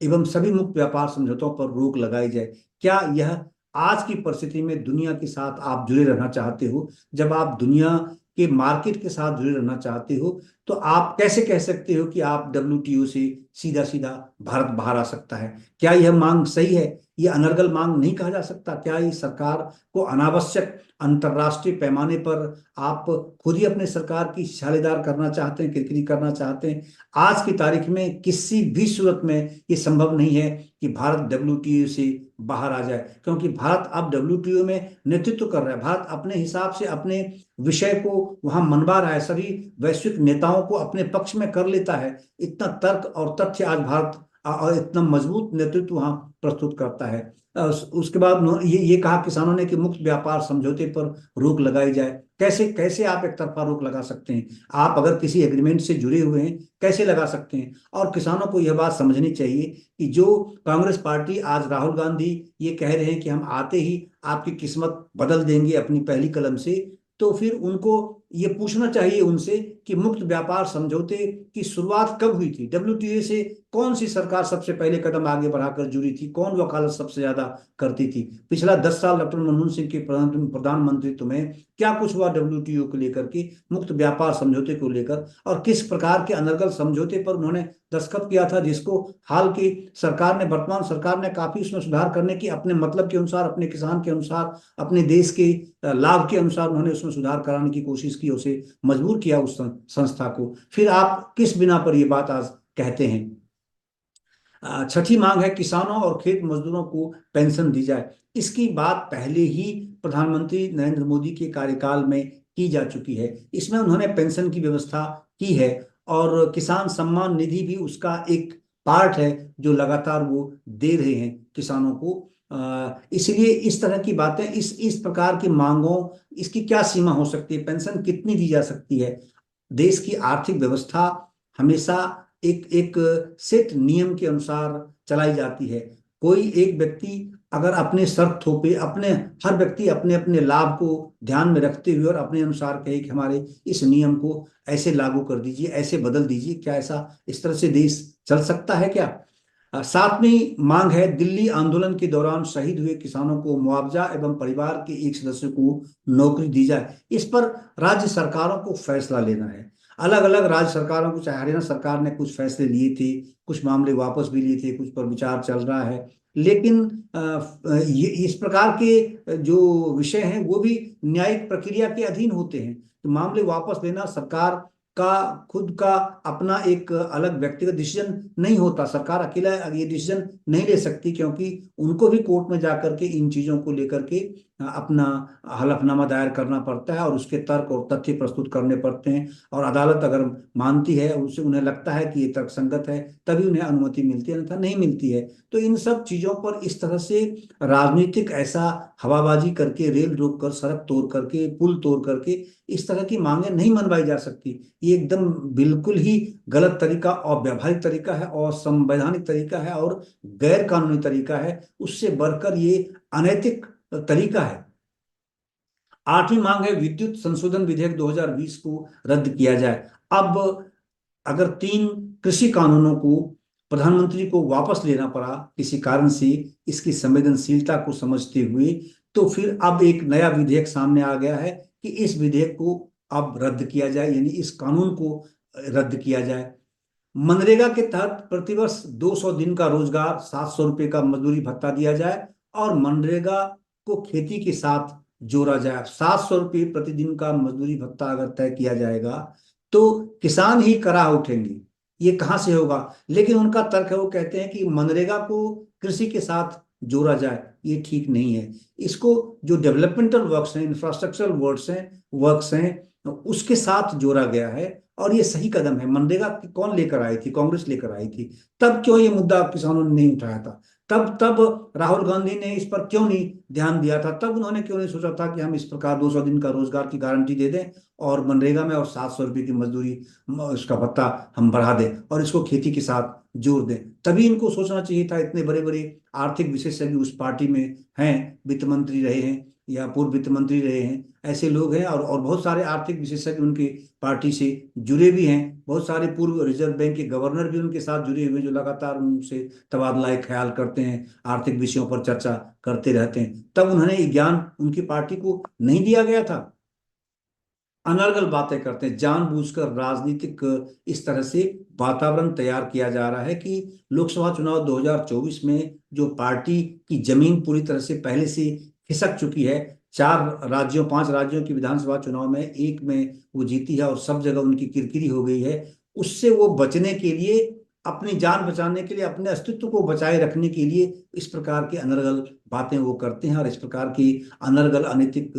एवं सभी मुक्त व्यापार समझौतों पर रोक लगाई जाए। क्या यह आज की परिस्थिति में दुनिया के साथ आप जुड़े रहना चाहते हो? जब आप दुनिया के मार्केट के साथ जुड़े रहना चाहते हो, तो आप कैसे कह सकते हो कि आप डब्ल्यूटीओ से सीधा सीधा भारत बाहर आ सकता है? क्या यह मांग सही है? यह अनर्गल मांग नहीं कहा जा सकता? क्या ये सरकार को अनावश्यक अंतर्राष्ट्रीय पैमाने पर आप खुद ही अपने सरकार की छालेदार करना चाहते हैं, किरकिरी करना चाहते हैं? आज की तारीख में किसी भी सूरत में ये संभव नहीं है कि भारत डब्ल्यूटीओ से बाहर आ जाए, क्योंकि भारत अब डब्ल्यूटीओ में नेतृत्व कर रहा है। भारत अपने हिसाब से अपने विषय को वहां मनवा रहा है, सभी वैश्विक नेताओं को अपने पक्ष में कर लेता है। इतना तर्क और तथ्य आज भारत और इतना मजबूत नेतृत्व वहां प्रस्तुत करता है। उसके बाद ये कहा किसानों ने कि मुक्त व्यापार समझौते पर रोक लगाई जाए। कैसे कैसे आप एक तरफा रोक लगा सकते हैं? आप अगर किसी एग्रीमेंट से जुड़े हुए हैं, कैसे लगा सकते हैं? और किसानों को यह बात समझनी चाहिए कि जो कांग्रेस पार्टी, आज राहुल गांधी ये कह रहे हैं कि हम आते ही आपकी किस्मत बदल देंगे अपनी पहली कलम से, तो फिर उनको ये पूछना चाहिए उनसे कि मुक्त व्यापार समझौते की शुरुआत कब हुई थी? डब्ल्यूटीओ से कौन सी सरकार सबसे पहले कदम आगे बढ़ाकर जुड़ी थी? कौन वकालत सबसे ज्यादा करती थी? पिछला 10 साल डॉक्टर मनमोहन सिंह के प्रधानमंत्रित्व में क्या कुछ हुआ डब्ल्यूटीओ को लेकर के, मुक्त व्यापार समझौते को लेकर, और किस प्रकार के अनर्गल समझौते पर उन्होंने दस्तखत किया था, जिसको हाल की सरकार ने, वर्तमान सरकार ने काफी उसमें सुधार करने की, अपने मतलब के अनुसार, अपने किसान के अनुसार, अपने देश के लाभ के अनुसार उन्होंने उसमें सुधार कराने की कोशिश की, उसे मजबूर किया उस संस्था को। फिर आप किस बिना पर ये बात आज कहते हैं? छठी मांग है किसानों और खेत मजदूरों को पेंशन दी जाए। इसकी बात पहले ही प्रधानमंत्री नरेंद्र मोदी के कार्यकाल में की जा चुकी है। इसमें उन्होंने पेंशन की व्यवस्था की है और किसान सम्मान निधि भी उसका एक पार्ट है जो लगातार वो दे रहे हैं किसानों को। इसलिए इस तरह की बातें, इस प्रकार की मांगों, इसकी क्या सीमा हो सकती है? पेंशन कितनी दी जा सकती है? देश की आर्थिक व्यवस्था हमेशा एक एक सेट नियम के अनुसार चलाई जाती है। कोई एक व्यक्ति अगर अपने शर्त थोपे, अपने हर व्यक्ति अपने अपने लाभ को ध्यान में रखते हुए और अपने अनुसार कहे कि हमारे इस नियम को ऐसे लागू कर दीजिए, ऐसे बदल दीजिए, क्या ऐसा इस तरह से देश चल सकता है क्या? सातवीं मांग है दिल्ली आंदोलन के दौरान शहीद हुए किसानों को मुआवजा एवं परिवार के एक सदस्य को नौकरी दी जाए। इस पर राज्य सरकारों को फैसला लेना है। अलग अलग राज्य सरकारों को, चाहे हरियाणा सरकार ने कुछ फैसले लिए थे, कुछ मामले वापस भी लिए थे, कुछ पर विचार चल रहा है, लेकिन ये इस प्रकार के जो विषय हैं वो भी न्यायिक प्रक्रिया के अधीन होते हैं। तो मामले वापस लेना सरकार का खुद का अपना एक अलग व्यक्तिगत डिसीजन नहीं होता। सरकार अकेला ये डिसीजन नहीं ले सकती, क्योंकि उनको भी कोर्ट में जाकर के इन चीजों को लेकर के अपना हलफनामा दायर करना पड़ता है और उसके तर्क और तथ्य प्रस्तुत करने पड़ते हैं, और अदालत अगर मानती है, उसे उन्हें लगता है कि ये तर्कसंगत है, तभी उन्हें अनुमति मिलती है, अन्यथा नहीं मिलती है। तो इन सब चीजों पर इस तरह से राजनीतिक ऐसा हवाबाजी करके, रेल रोक कर, सड़क तोड़ करके, पुल तोड़ करके इस तरह की मांगे नहीं मनवाई जा सकती। ये एकदम बिल्कुल ही गलत तरीका, और व्यावहारिक तरीका है, और संवैधानिक तरीका है, और गैर कानूनी तरीका है। उससे बढ़कर ये अनैतिक तरीका है। आठवीं मांग है विद्युत संशोधन विधेयक 2020 को रद्द किया जाए। अब अगर तीन कृषि कानूनों को प्रधानमंत्री को वापस लेना पड़ा किसी कारण से, इसकी संवेदनशीलता को समझते हुए, तो फिर अब एक नया विधेयक सामने आ गया है कि इस विधेयक को अब रद्द किया जाए, यानी इस कानून को रद्द किया जाए। मनरेगा के तहत प्रतिवर्ष 200 दिन का रोजगार, 700 रुपये का मजदूरी भत्ता दिया जाए, और मनरेगा को खेती के साथ जोड़ा जाए। 700 रुपये प्रतिदिन का मजदूरी भत्ता अगर तय किया जाएगा तो किसान ही करा उठेंगे, ये कहाँ से होगा? लेकिन उनका तर्क है, वो कहते हैं कि मनरेगा को कृषि के साथ जोड़ा जाए, ये ठीक नहीं है। इसको जो डेवलपमेंटल वर्क्स हैं, इंफ्रास्ट्रक्चरल वर्क्स हैं उसके साथ जोड़ा गया है, और ये सही कदम है। मनरेगा की कौन लेकर आई थी? कांग्रेस लेकर आई थी। तब क्यों ये मुद्दा किसानों ने नहीं उठाया था? तब तब राहुल गांधी ने इस पर क्यों नहीं ध्यान दिया था? तब उन्होंने क्यों नहीं सोचा था कि हम इस प्रकार 200 दिन का रोजगार की गारंटी दे दें, और मनरेगा में और 700 रुपये की मजदूरी, उसका भत्ता हम बढ़ा दें, और इसको खेती के साथ जोड़ दें? तभी इनको सोचना चाहिए था। इतने बड़े बड़े आर्थिक विशेषज्ञ उस पार्टी में हैं, वित्त मंत्री रहे हैं या पूर्व वित्त मंत्री रहे हैं, ऐसे लोग हैं, और बहुत सारे आर्थिक विशेषज्ञ उनकी पार्टी से जुड़े भी हैं। बहुत सारे पूर्व रिजर्व बैंक के गवर्नर भी उनके साथ जुड़े हुए हैं, जो लगातार उनसे तबादला ख्याल करते हैं, आर्थिक विषयों पर चर्चा करते रहते हैं। तब उन्होंने ये ज्ञान उनकी पार्टी को नहीं दिया गया था? अनर्गल बातें करते हैं, जानबूझकर राजनीतिक इस तरह से वातावरण तैयार किया जा रहा है कि लोकसभा चुनाव 2024 में जो पार्टी की जमीन पूरी तरह से पहले से खिसक चुकी है, 4 राज्यों 5 राज्यों की विधानसभा चुनाव में एक में वो जीती है और सब जगह उनकी किरकिरी हो गई है, उससे वो बचने के लिए, अपनी जान बचाने के लिए, अपने अस्तित्व को बचाए रखने के लिए इस प्रकार की अनर्गल बातें वो करते हैं, और इस प्रकार की अनर्गल अनैतिक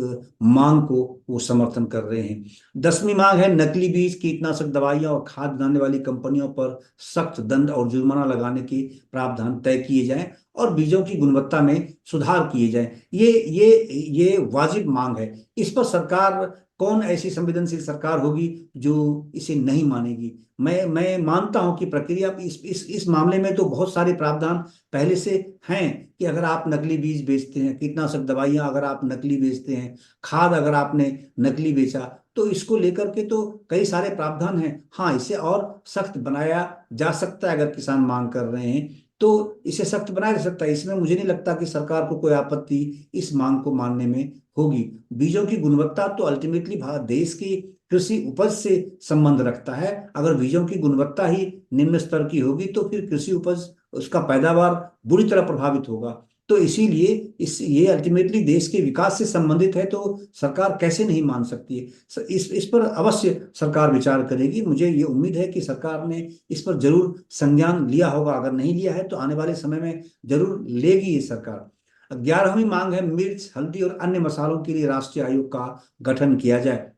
मांग को वो समर्थन कर रहे हैं। 10वीं मांग है नकली बीज, कीटनाशक दवाइयां और खाद बनाने वाली कंपनियों पर सख्त दंड और जुर्माना लगाने के प्रावधान तय किए जाएं, और बीजों की गुणवत्ता में सुधार किए जाएं। ये वाजिब मांग है। इस पर सरकार, कौन ऐसी संवेदनशील सरकार होगी जो इसे नहीं मानेगी? मैं मानता हूं कि प्रक्रिया इस मामले में तो बहुत सारे प्रावधान पहले से हैं, कि अगर आप नकली बीज बेचते हैं, कीटनाशक दवाइयां अगर आप नकली बेचते हैं, खाद अगर आपने नकली बेचा, तो इसको लेकर के तो कई सारे प्रावधान हैं। हाँ, इसे और सख्त बनाया जा सकता है। अगर किसान मांग कर रहे हैं तो इसे सख्त बनाया जा सकता है। इसमें मुझे नहीं लगता कि सरकार को कोई आपत्ति इस मांग को मानने में होगी। बीजों की गुणवत्ता तो अल्टीमेटली देश की कृषि उपज से संबंध रखता है। अगर बीजों की गुणवत्ता ही निम्न स्तर की होगी तो फिर कृषि उपज, उसका पैदावार बुरी तरह प्रभावित होगा। तो इसीलिए ये अल्टीमेटली देश के विकास से संबंधित है, तो सरकार कैसे नहीं मान सकती है? इस पर अवश्य सरकार विचार करेगी। मुझे ये उम्मीद है कि सरकार ने इस पर जरूर संज्ञान लिया होगा। अगर नहीं लिया है तो आने वाले समय में जरूर लेगी ये सरकार। 11वीं मांग है मिर्च, हल्दी और अन्य मसालों के लिए राष्ट्रीय आयोग का गठन किया जाए।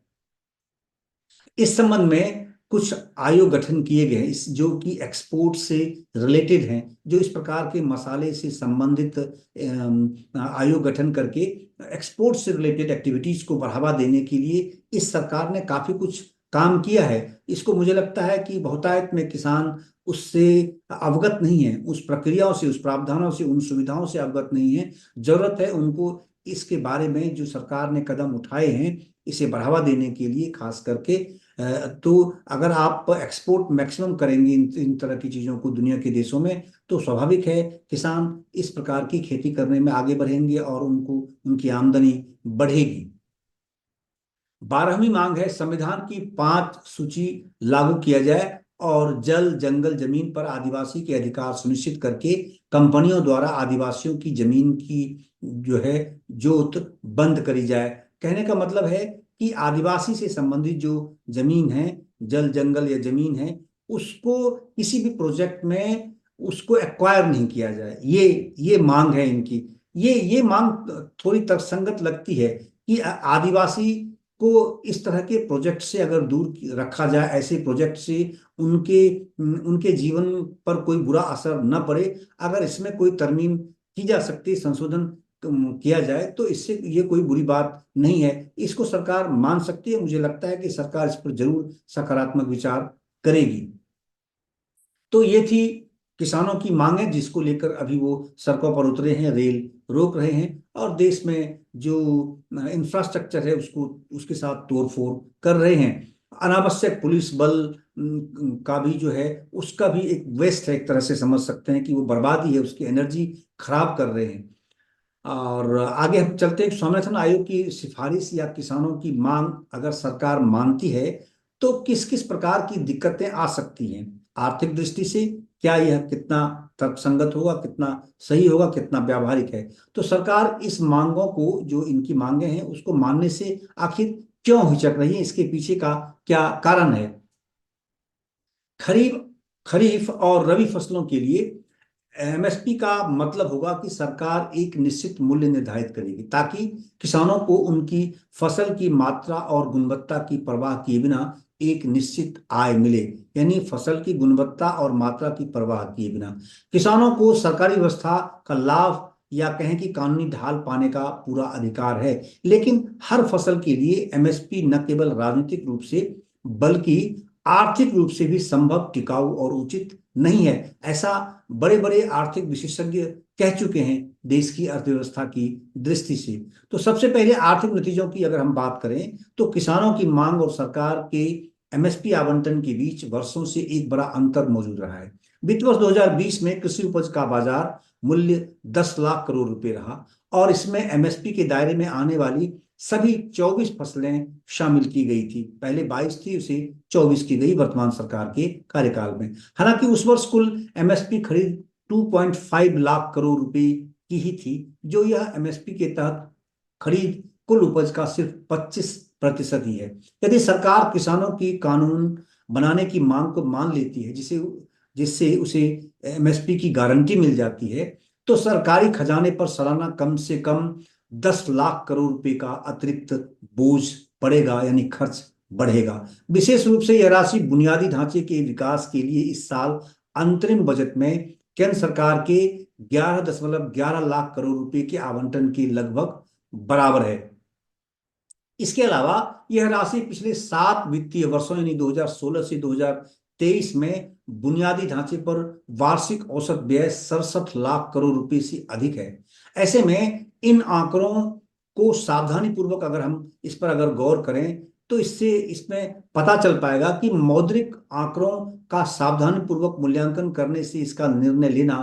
इस संबंध में कुछ आयोग गठन किए गए हैं, इस जो कि एक्सपोर्ट से रिलेटेड हैं, जो इस प्रकार के मसाले से संबंधित आयोग गठन करके एक्सपोर्ट से रिलेटेड एक्टिविटीज को बढ़ावा देने के लिए इस सरकार ने काफी कुछ काम किया है। इसको मुझे लगता है कि बहुतायत में किसान उससे अवगत नहीं है, उस प्रक्रियाओं से, उस प्रावधानों से, उन सुविधाओं से अवगत नहीं है। जरूरत है उनको इसके बारे में, जो सरकार ने कदम उठाए हैं इसे बढ़ावा देने के लिए खास करके। तो अगर आप एक्सपोर्ट मैक्सिमम करेंगे इन तरह की चीज़ों को दुनिया के देशों में, तो स्वाभाविक है किसान इस प्रकार की खेती करने में आगे बढ़ेंगे और उनको, उनकी आमदनी बढ़ेगी। 12वीं मांग है संविधान की 5 सूची लागू किया जाए, और जल जंगल जमीन पर आदिवासी के अधिकार सुनिश्चित करके कंपनियों द्वारा आदिवासियों की जमीन की जो है जोत बंद करी जाए। कहने का मतलब है कि आदिवासी से संबंधित जो जमीन है, जल जंगल या जमीन है, उसको किसी भी प्रोजेक्ट में उसको एक्वायर नहीं किया जाए। ये मांग है इनकी। ये मांग थोड़ी तर्कसंगत लगती है कि आदिवासी को इस तरह के प्रोजेक्ट से अगर दूर रखा जाए, ऐसे प्रोजेक्ट से उनके उनके जीवन पर कोई बुरा असर न पड़े, अगर इसमें कोई तरमीम की जा सकती है, संशोधन किया जाए, तो इससे ये कोई बुरी बात नहीं है। इसको सरकार मान सकती है। मुझे लगता है कि सरकार इस पर जरूर सकारात्मक विचार करेगी। तो ये थी किसानों की मांग है, जिसको लेकर अभी वो सड़कों पर उतरे हैं, रेल रोक रहे हैं, और देश में जो इंफ्रास्ट्रक्चर है उसको उसके साथ तोड़फोड़ कर रहे हैं। अनावश्यक पुलिस बल का भी जो है, उसका भी एक वेस्ट है, एक तरह से समझ सकते हैं कि वो बर्बादी है, उसकी एनर्जी खराब कर रहे हैं। और आगे हम चलते हैं। स्वामीनाथन आयोग की सिफारिश या किसानों की मांग अगर सरकार मानती है, तो किस किस प्रकार की दिक्कतें आ सकती हैं आर्थिक दृष्टि से? क्या यह कितना तर्कसंगत होगा, कितना सही होगा, कितना व्यावहारिक है? तो सरकार इस मांगों को, जो इनकी मांगे हैं, उसको मानने से आखिर क्यों हिचक रही है? इसके पीछे का क्या कारण है? खरीफ खरीफ और रबी फसलों के लिए एमएसपी का मतलब होगा कि सरकार एक निश्चित मूल्य निर्धारित करेगी, ताकि किसानों को उनकी फसल की मात्रा और गुणवत्ता की परवाह किए बिना एक निश्चित आय मिले। यानी फसल की गुणवत्ता और मात्रा की परवाह किए बिना किसानों को सरकारी व्यवस्था का लाभ, या कहें कि कानूनी ढाल पाने का पूरा अधिकार है। लेकिन हर फसल के लिए एमएसपी न केवल राजनीतिक रूप से, बल्कि आर्थिक रूप से भी संभव, टिकाऊ और उचित नहीं है। ऐसा बड़े बड़े आर्थिक विशेषज्ञ कह चुके हैं देश की अर्थव्यवस्था की दृष्टि से। तो सबसे पहले आर्थिक नतीजों की अगर हम बात करें, तो किसानों की मांग और सरकार के एमएसपी आवंटन के बीच वर्षों से एक बड़ा अंतर मौजूद रहा है। वित्त वर्ष 2020 में कृषि उपज का बाजार मूल्य 10 लाख करोड़ रुपए रहा, और इसमें एमएसपी के दायरे में आने वाली सभी 24 फसलें शामिल की गई थी। पहले 22 थी, उसे 24 की गई वर्तमान सरकार के कार्यकाल में। हालांकि उस वर्ष कुल एमएसपी खरीद 2.5 लाख करोड़ रुपए की ही थी, जो यह एमएसपी के तहत खरीद कुल उपज का सिर्फ 25% ही है। यदि सरकार किसानों की कानून बनाने की मांग को मान लेती है, जिसे जिससे उसे एमएसपी की गारंटी मिल जाती है, तो सरकारी खजाने पर सालाना कम से कम 10 लाख करोड़ रुपए का अतिरिक्त बोझ पड़ेगा, यानी खर्च बढ़ेगा। विशेष रूप से यह राशि बुनियादी ढांचे के विकास के लिए इस साल अंतरिम बजट में केंद्र सरकार के 11.11 लाख करोड़ रुपए के आवंटन के लगभग बराबर है। इसके अलावा यह राशि पिछले 7 वित्तीय वर्षों, यानी 2016 से 2023 में बुनियादी ढांचे पर वार्षिक औसत व्यय 67 लाख करोड़ रुपए से अधिक है। ऐसे में इन आंकड़ों को सावधानी पूर्वक अगर हम इस पर अगर गौर करें, तो इससे इसमें पता चल पाएगा कि मौद्रिक आंकड़ों का सावधानी पूर्वक मूल्यांकन करने से इसका निर्णय लेना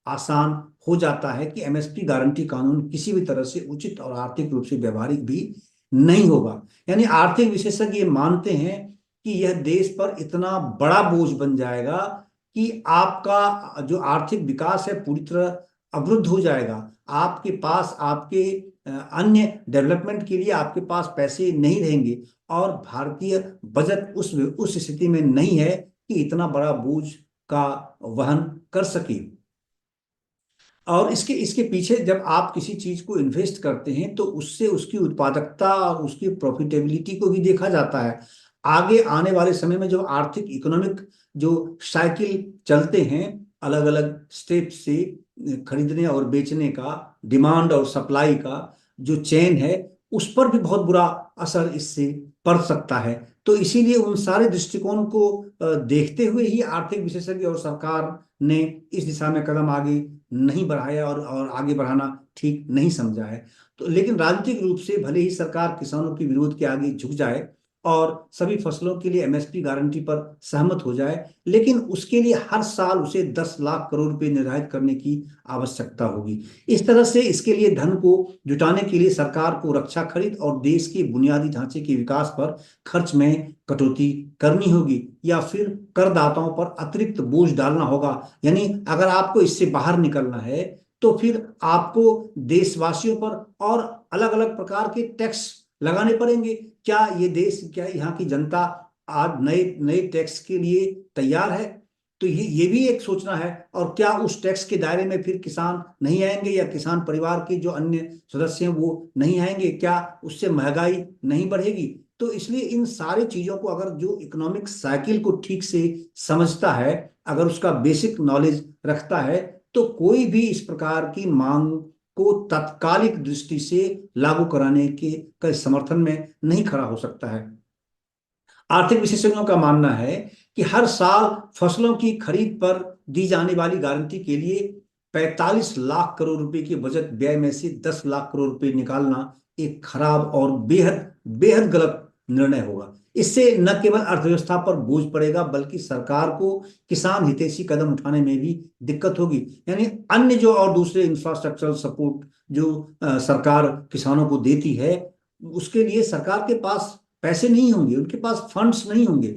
आसान हो जाता है कि एमएसपी गारंटी कानून किसी भी तरह से उचित और आर्थिक रूप से व्यवहारिक भी नहीं होगा। यानी आर्थिक विशेषज्ञ ये मानते हैं कि यह देश पर इतना बड़ा बोझ बन जाएगा कि आपका जो आर्थिक विकास है पूरी तरह अवरुद्ध हो जाएगा। आपके पास आपके अन्य डेवलपमेंट के लिए आपके पास पैसे नहीं रहेंगे, और भारतीय बजट उस स्थिति में नहीं है कि इतना बड़ा बोझ का वहन कर सके। और इसके इसके पीछे जब आप किसी चीज को इन्वेस्ट करते हैं, तो उससे उसकी उत्पादकता और उसकी प्रॉफिटेबिलिटी को भी देखा जाता है। आगे आने वाले समय में जो आर्थिक इकोनॉमिक जो साइकिल चलते हैं, अलग अलग स्टेप से खरीदने और बेचने का, डिमांड और सप्लाई का जो चेन है, उस पर भी बहुत बुरा असर इससे पड़ सकता है। तो इसीलिए उन सारे दृष्टिकोण को देखते हुए ही आर्थिक विशेषज्ञ और सरकार ने इस दिशा में कदम आगे नहीं बढ़ाया, और आगे बढ़ाना ठीक नहीं समझा है। तो लेकिन राजनीतिक रूप से भले ही सरकार किसानों के विरोध के आगे झुक जाए और सभी फसलों के लिए एमएसपी गारंटी पर सहमत हो जाए, लेकिन उसके लिए हर साल उसे 10 लाख करोड़ रुपए निर्धारित करने की आवश्यकता होगी। इस तरह से इसके लिए धन को जुटाने के लिए सरकार को रक्षा खरीद और देश के बुनियादी ढांचे के विकास पर खर्च में कटौती करनी होगी, या फिर करदाताओं पर अतिरिक्त बोझ डालना होगा। यानी अगर आपको इससे बाहर निकलना है, तो फिर आपको देशवासियों पर और अलग अलग प्रकार के टैक्स लगाने पड़ेंगे। क्या ये देश, क्या यहाँ की जनता आज नए नए टैक्स के लिए तैयार है? तो ये भी एक सोचना है। और क्या उस टैक्स के दायरे में फिर किसान नहीं आएंगे, या किसान परिवार के जो अन्य सदस्य हैं वो नहीं आएंगे? क्या उससे महंगाई नहीं बढ़ेगी? तो इसलिए इन सारी चीजों को, अगर जो इकोनॉमिक साइकिल को ठीक से समझता है, अगर उसका बेसिक नॉलेज रखता है, तो कोई भी इस प्रकार की मांग को तत्कालिक दृष्टि से लागू कराने के समर्थन में नहीं खड़ा हो सकता है। आर्थिक विशेषज्ञों का मानना है कि हर साल फसलों की खरीद पर दी जाने वाली गारंटी के लिए 45 लाख करोड़ रुपए के बजट व्यय में से 10 लाख करोड़ रुपए निकालना एक खराब और बेहद बेहद गलत निर्णय होगा। इससे न केवल अर्थव्यवस्था पर बोझ पड़ेगा, बल्कि सरकार को किसान हितैषी कदम उठाने में भी दिक्कत होगी। यानी अन्य जो और दूसरे इंफ्रास्ट्रक्चरल सपोर्ट जो सरकार किसानों को देती है, उसके लिए सरकार के पास पैसे नहीं होंगे, उनके पास फंड्स नहीं होंगे।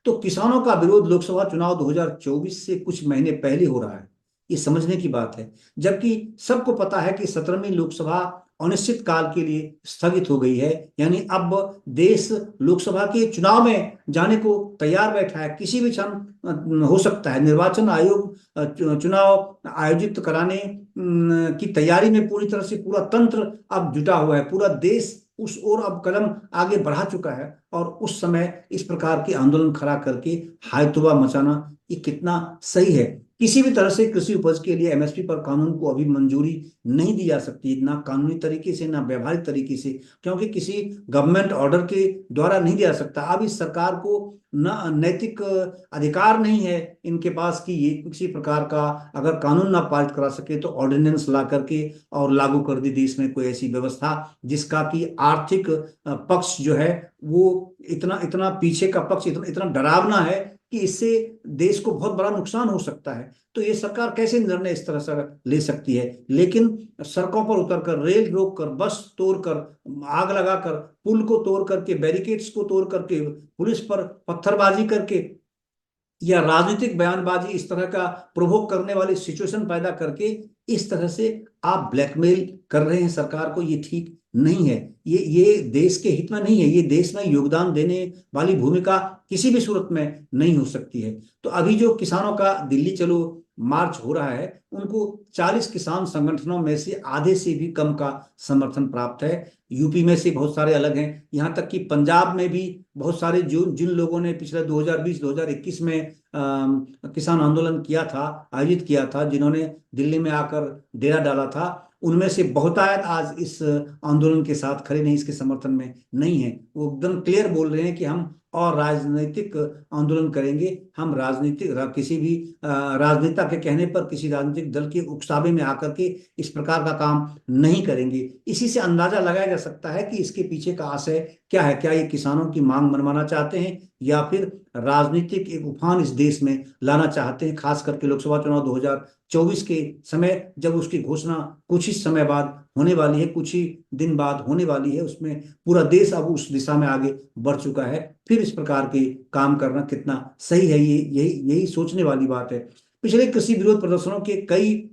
तो किसानों का विरोध लोकसभा चुनाव 2024 से कुछ महीने पहले हो रहा है, ये समझने की बात है। जबकि सबको पता है कि 17वीं लोकसभा अनिश्चित काल के लिए स्थगित हो गई है। यानी अब देश लोकसभा के चुनाव में जाने को तैयार बैठा है, किसी भी क्षण हो सकता है। निर्वाचन आयोग चुनाव आयोजित कराने की तैयारी में पूरी तरह से पूरा तंत्र अब जुटा हुआ है, पूरा देश उस ओर अब कदम आगे बढ़ा चुका है। और उस समय इस प्रकार के आंदोलन खड़ा करके हाय तौबा मचाना ये कितना सही है? किसी भी तरह से कृषि उपज के लिए एमएसपी पर कानून को अभी मंजूरी नहीं दी जा सकती, ना कानूनी तरीके से ना व्यवहारिक तरीके से, क्योंकि किसी गवर्नमेंट ऑर्डर के द्वारा नहीं दिया जा सकता। अब इस सरकार को न नैतिक अधिकार नहीं है इनके पास कि ये किसी प्रकार का अगर कानून ना पारित करा सके तो ऑर्डिनेंस ला करके और लागू कर दी देश में कोई ऐसी व्यवस्था जिसका कि आर्थिक पक्ष जो है वो इतना इतना पीछे का पक्ष इतना इतना डरावना है कि इससे देश को बहुत बड़ा नुकसान हो सकता है। तो ये सरकार कैसे निर्णय इस तरह से ले सकती है? लेकिन सड़कों पर उतरकर, रेल रोक कर, बस तोड़कर, आग लगाकर, पुल को तोड़ करके, बैरिकेड्स को तोड़ करके, पुलिस पर पत्थरबाजी करके, या राजनीतिक बयानबाजी इस तरह का प्रोवोक करने वाली सिचुएशन पैदा करके इस तरह से आप ब्लैकमेल कर रहे हैं सरकार को, ये ठीक नहीं है। ये देश के हित में नहीं है, ये देश में योगदान देने वाली भूमिका किसी भी सूरत में नहीं हो सकती है। तो अभी जो किसानों का दिल्ली चलो मार्च हो रहा है, उनको 40 किसान संगठनों में से आधे से भी कम का समर्थन प्राप्त है। यूपी में से बहुत सारे अलग हैं, यहाँ तक कि पंजाब में भी बहुत सारे जो जिन लोगों ने पिछले 2020-2021 में किसान आंदोलन किया था, आयोजित किया था, जिन्होंने दिल्ली में आकर डेरा डाला था, उनमें से बहुतायत आज इस आंदोलन के साथ खड़े नहीं, इसके समर्थन में नहीं है। वो एकदम क्लियर बोल रहे हैं कि हम और राजनीतिक आंदोलन करेंगे, हम किसी भी राजनेता के कहने पर, किसी राजनीतिक दल के उकसावे में आकर के इस प्रकार का काम नहीं करेंगे। इसी से अंदाजा लगाया जा सकता है कि इसके पीछे का आशय क्या है। क्या ये किसानों की मांग मनवाना चाहते हैं, या फिर राजनीतिक एक उफान इस देश में लाना चाहते हैं, खास करके लोकसभा चुनाव 2024 के समय, जब उसकी घोषणा कुछ ही समय बाद होने वाली है, कुछ ही दिन बाद होने वाली है। उसमें पूरा देश अब उस दिशा में आगे बढ़ चुका है। फिर इस प्रकार के काम करना कितना सही है, ये यही यही सोचने वाली बात है। पिछले कृषि विरोध प्रदर्शनों के कई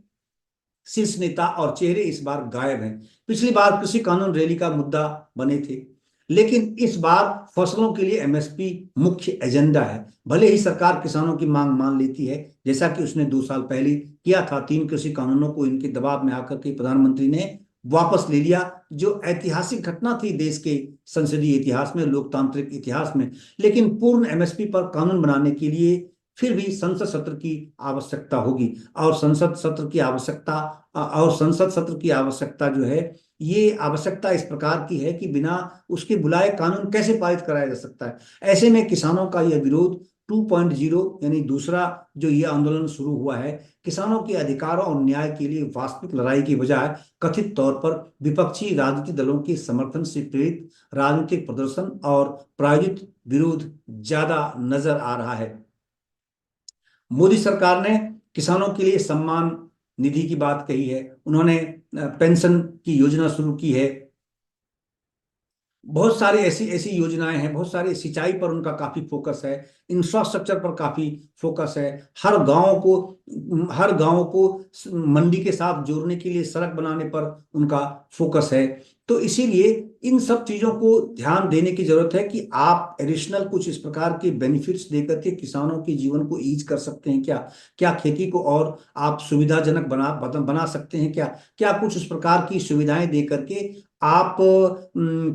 शीर्ष नेता और चेहरे इस बार गायब हैं। पिछली बार कृषि कानून रैली का मुद्दा बने थे, लेकिन इस बार फसलों के लिए एमएसपी मुख्य एजेंडा है। भले ही सरकार किसानों की मांग मान लेती है, जैसा कि उसने 2 साल पहले किया था। 3 कृषि कानूनों को इनके दबाव में आकर के प्रधानमंत्री ने वापस ले लिया, जो ऐतिहासिक घटना थी देश के संसदीय इतिहास में, लोकतांत्रिक इतिहास में। लेकिन पूर्ण एमएसपी पर कानून बनाने के लिए फिर भी संसद सत्र की आवश्यकता होगी। और संसद सत्र की आवश्यकता जो है, ये आवश्यकता इस प्रकार की है कि बिना उसके बुलाए कानून कैसे पारित कराया जा सकता है? ऐसे में किसानों का यह विरोध 2.0 यानी दूसरा जो ये आंदोलन शुरू हुआ है, किसानों के अधिकारों और न्याय के लिए वास्तविक लड़ाई की बजाय कथित तौर पर विपक्षी राजनीतिक दलों के समर्थन से प्रेरित राजनीतिक प्रदर्शन और प्रायोजित विरोध ज्यादा नजर आ रहा है। मोदी सरकार ने किसानों के लिए सम्मान निधि की बात कही है, उन्होंने पेंशन की योजना शुरू की है, बहुत सारी ऐसी ऐसी योजनाएं हैं, बहुत सारी सिंचाई पर उनका काफी फोकस है, इंफ्रास्ट्रक्चर पर काफी फोकस है। हर गांव को मंडी के साथ जोड़ने के लिए सड़क बनाने पर उनका फोकस है। तो इसीलिए इन सब चीजों को ध्यान देने की जरूरत है कि आप एडिशनल कुछ इस प्रकार के बेनिफिट्स देकर के किसानों के जीवन को ईज कर सकते हैं क्या, क्या खेती को और आप सुविधाजनक बना सकते हैं क्या, क्या कुछ उस प्रकार की सुविधाएं दे करके आप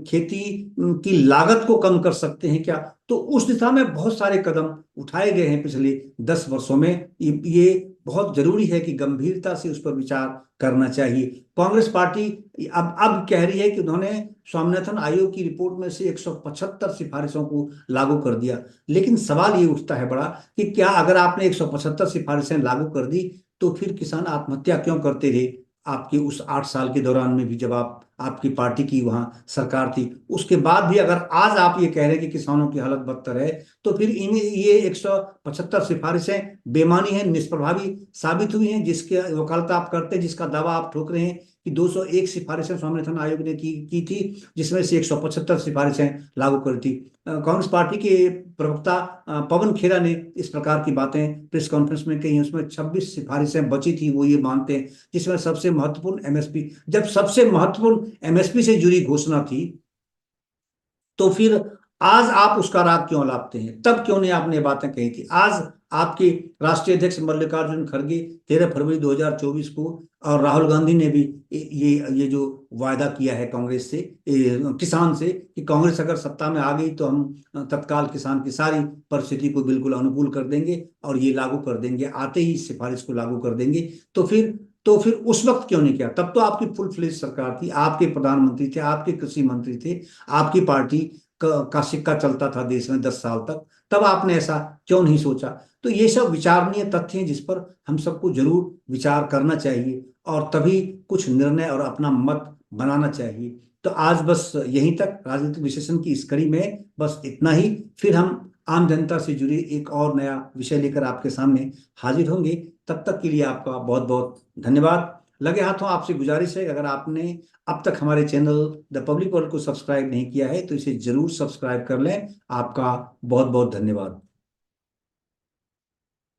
खेती की लागत को कम कर सकते हैं क्या। तो उस दिशा में बहुत सारे कदम उठाए गए हैं पिछले 10 वर्षों में। ये बहुत जरूरी है कि गंभीरता से उस पर विचार करना चाहिए। कांग्रेस पार्टी अब कह रही है कि उन्होंने स्वामीनाथन आयोग की रिपोर्ट में से 175 सिफारिशों को लागू कर दिया। लेकिन सवाल ये उठता है बड़ा कि क्या अगर आपने 175 सिफारिशें लागू कर दी तो फिर किसान आत्महत्या क्यों करते रहे आपके उस 8 साल के दौरान में भी, जब आपकी पार्टी की वहां सरकार थी। उसके बाद भी अगर आज आप ये कह रहे हैं कि किसानों की हालत बदतर है, तो फिर इन ये 175 सिफारिशें बेमानी हैं, निष्प्रभावी साबित हुई हैं, जिसके वकालत आप करते हैं, जिसका दावा आप ठोक रहे हैं कि 201 सिफारिशें स्वामीनाथन आयोग ने की थी, जिसमें से 175 सिफारिशें लागू करी थी। कांग्रेस पार्टी के प्रवक्ता पवन खेरा ने इस प्रकार की बातें प्रेस कॉन्फ्रेंस में कही। उसमें 26 सिफारिशें बची थी, वो ये मानते हैं, जिसमें सबसे महत्वपूर्ण एमएसपी, जब सबसे महत्वपूर्ण एमएसपी से जुड़ी घोषणा थी, तो फिर आज आप उसका राग क्यों लापते हैं? तब क्यों नहीं आपने ये बातें कही थी? आज आपके राष्ट्रीय अध्यक्ष मल्लिकार्जुन खड़गे 13 फरवरी 2024 को, और राहुल गांधी ने भी ये जो वायदा किया है कांग्रेस से, किसान से, कि कांग्रेस अगर सत्ता में आ गई तो हम तत्काल किसान की सारी परिस्थिति को बिल्कुल अनुकूल कर देंगे और ये लागू कर देंगे, आते ही इस सिफारिश को लागू कर देंगे। तो फिर उस वक्त क्यों नहीं किया? तब तो आपकी फुल फ्लेज सरकार थी, आपके प्रधानमंत्री थे, आपके कृषि मंत्री थे, आपकी पार्टी का सिक्का चलता था देश में 10 साल तक। तब आपने ऐसा क्यों नहीं सोचा? तो ये सब विचारणीय तथ्य हैं जिस पर हम सबको जरूर विचार करना चाहिए और तभी कुछ निर्णय और अपना मत बनाना चाहिए। तो आज बस यहीं तक राजनीतिक विश्लेषण की इस कड़ी में बस इतना ही। फिर हम आम जनता से जुड़े एक और नया विषय लेकर आपके सामने हाजिर होंगे। तब तक के लिए आपका बहुत बहुत धन्यवाद। लगे हाथों आपसे गुजारिश है, अगर आपने अब तक हमारे चैनल द पब्लिक वर्ल्ड को सब्सक्राइब नहीं किया है तो इसे जरूर सब्सक्राइब कर लें। आपका बहुत बहुत धन्यवाद।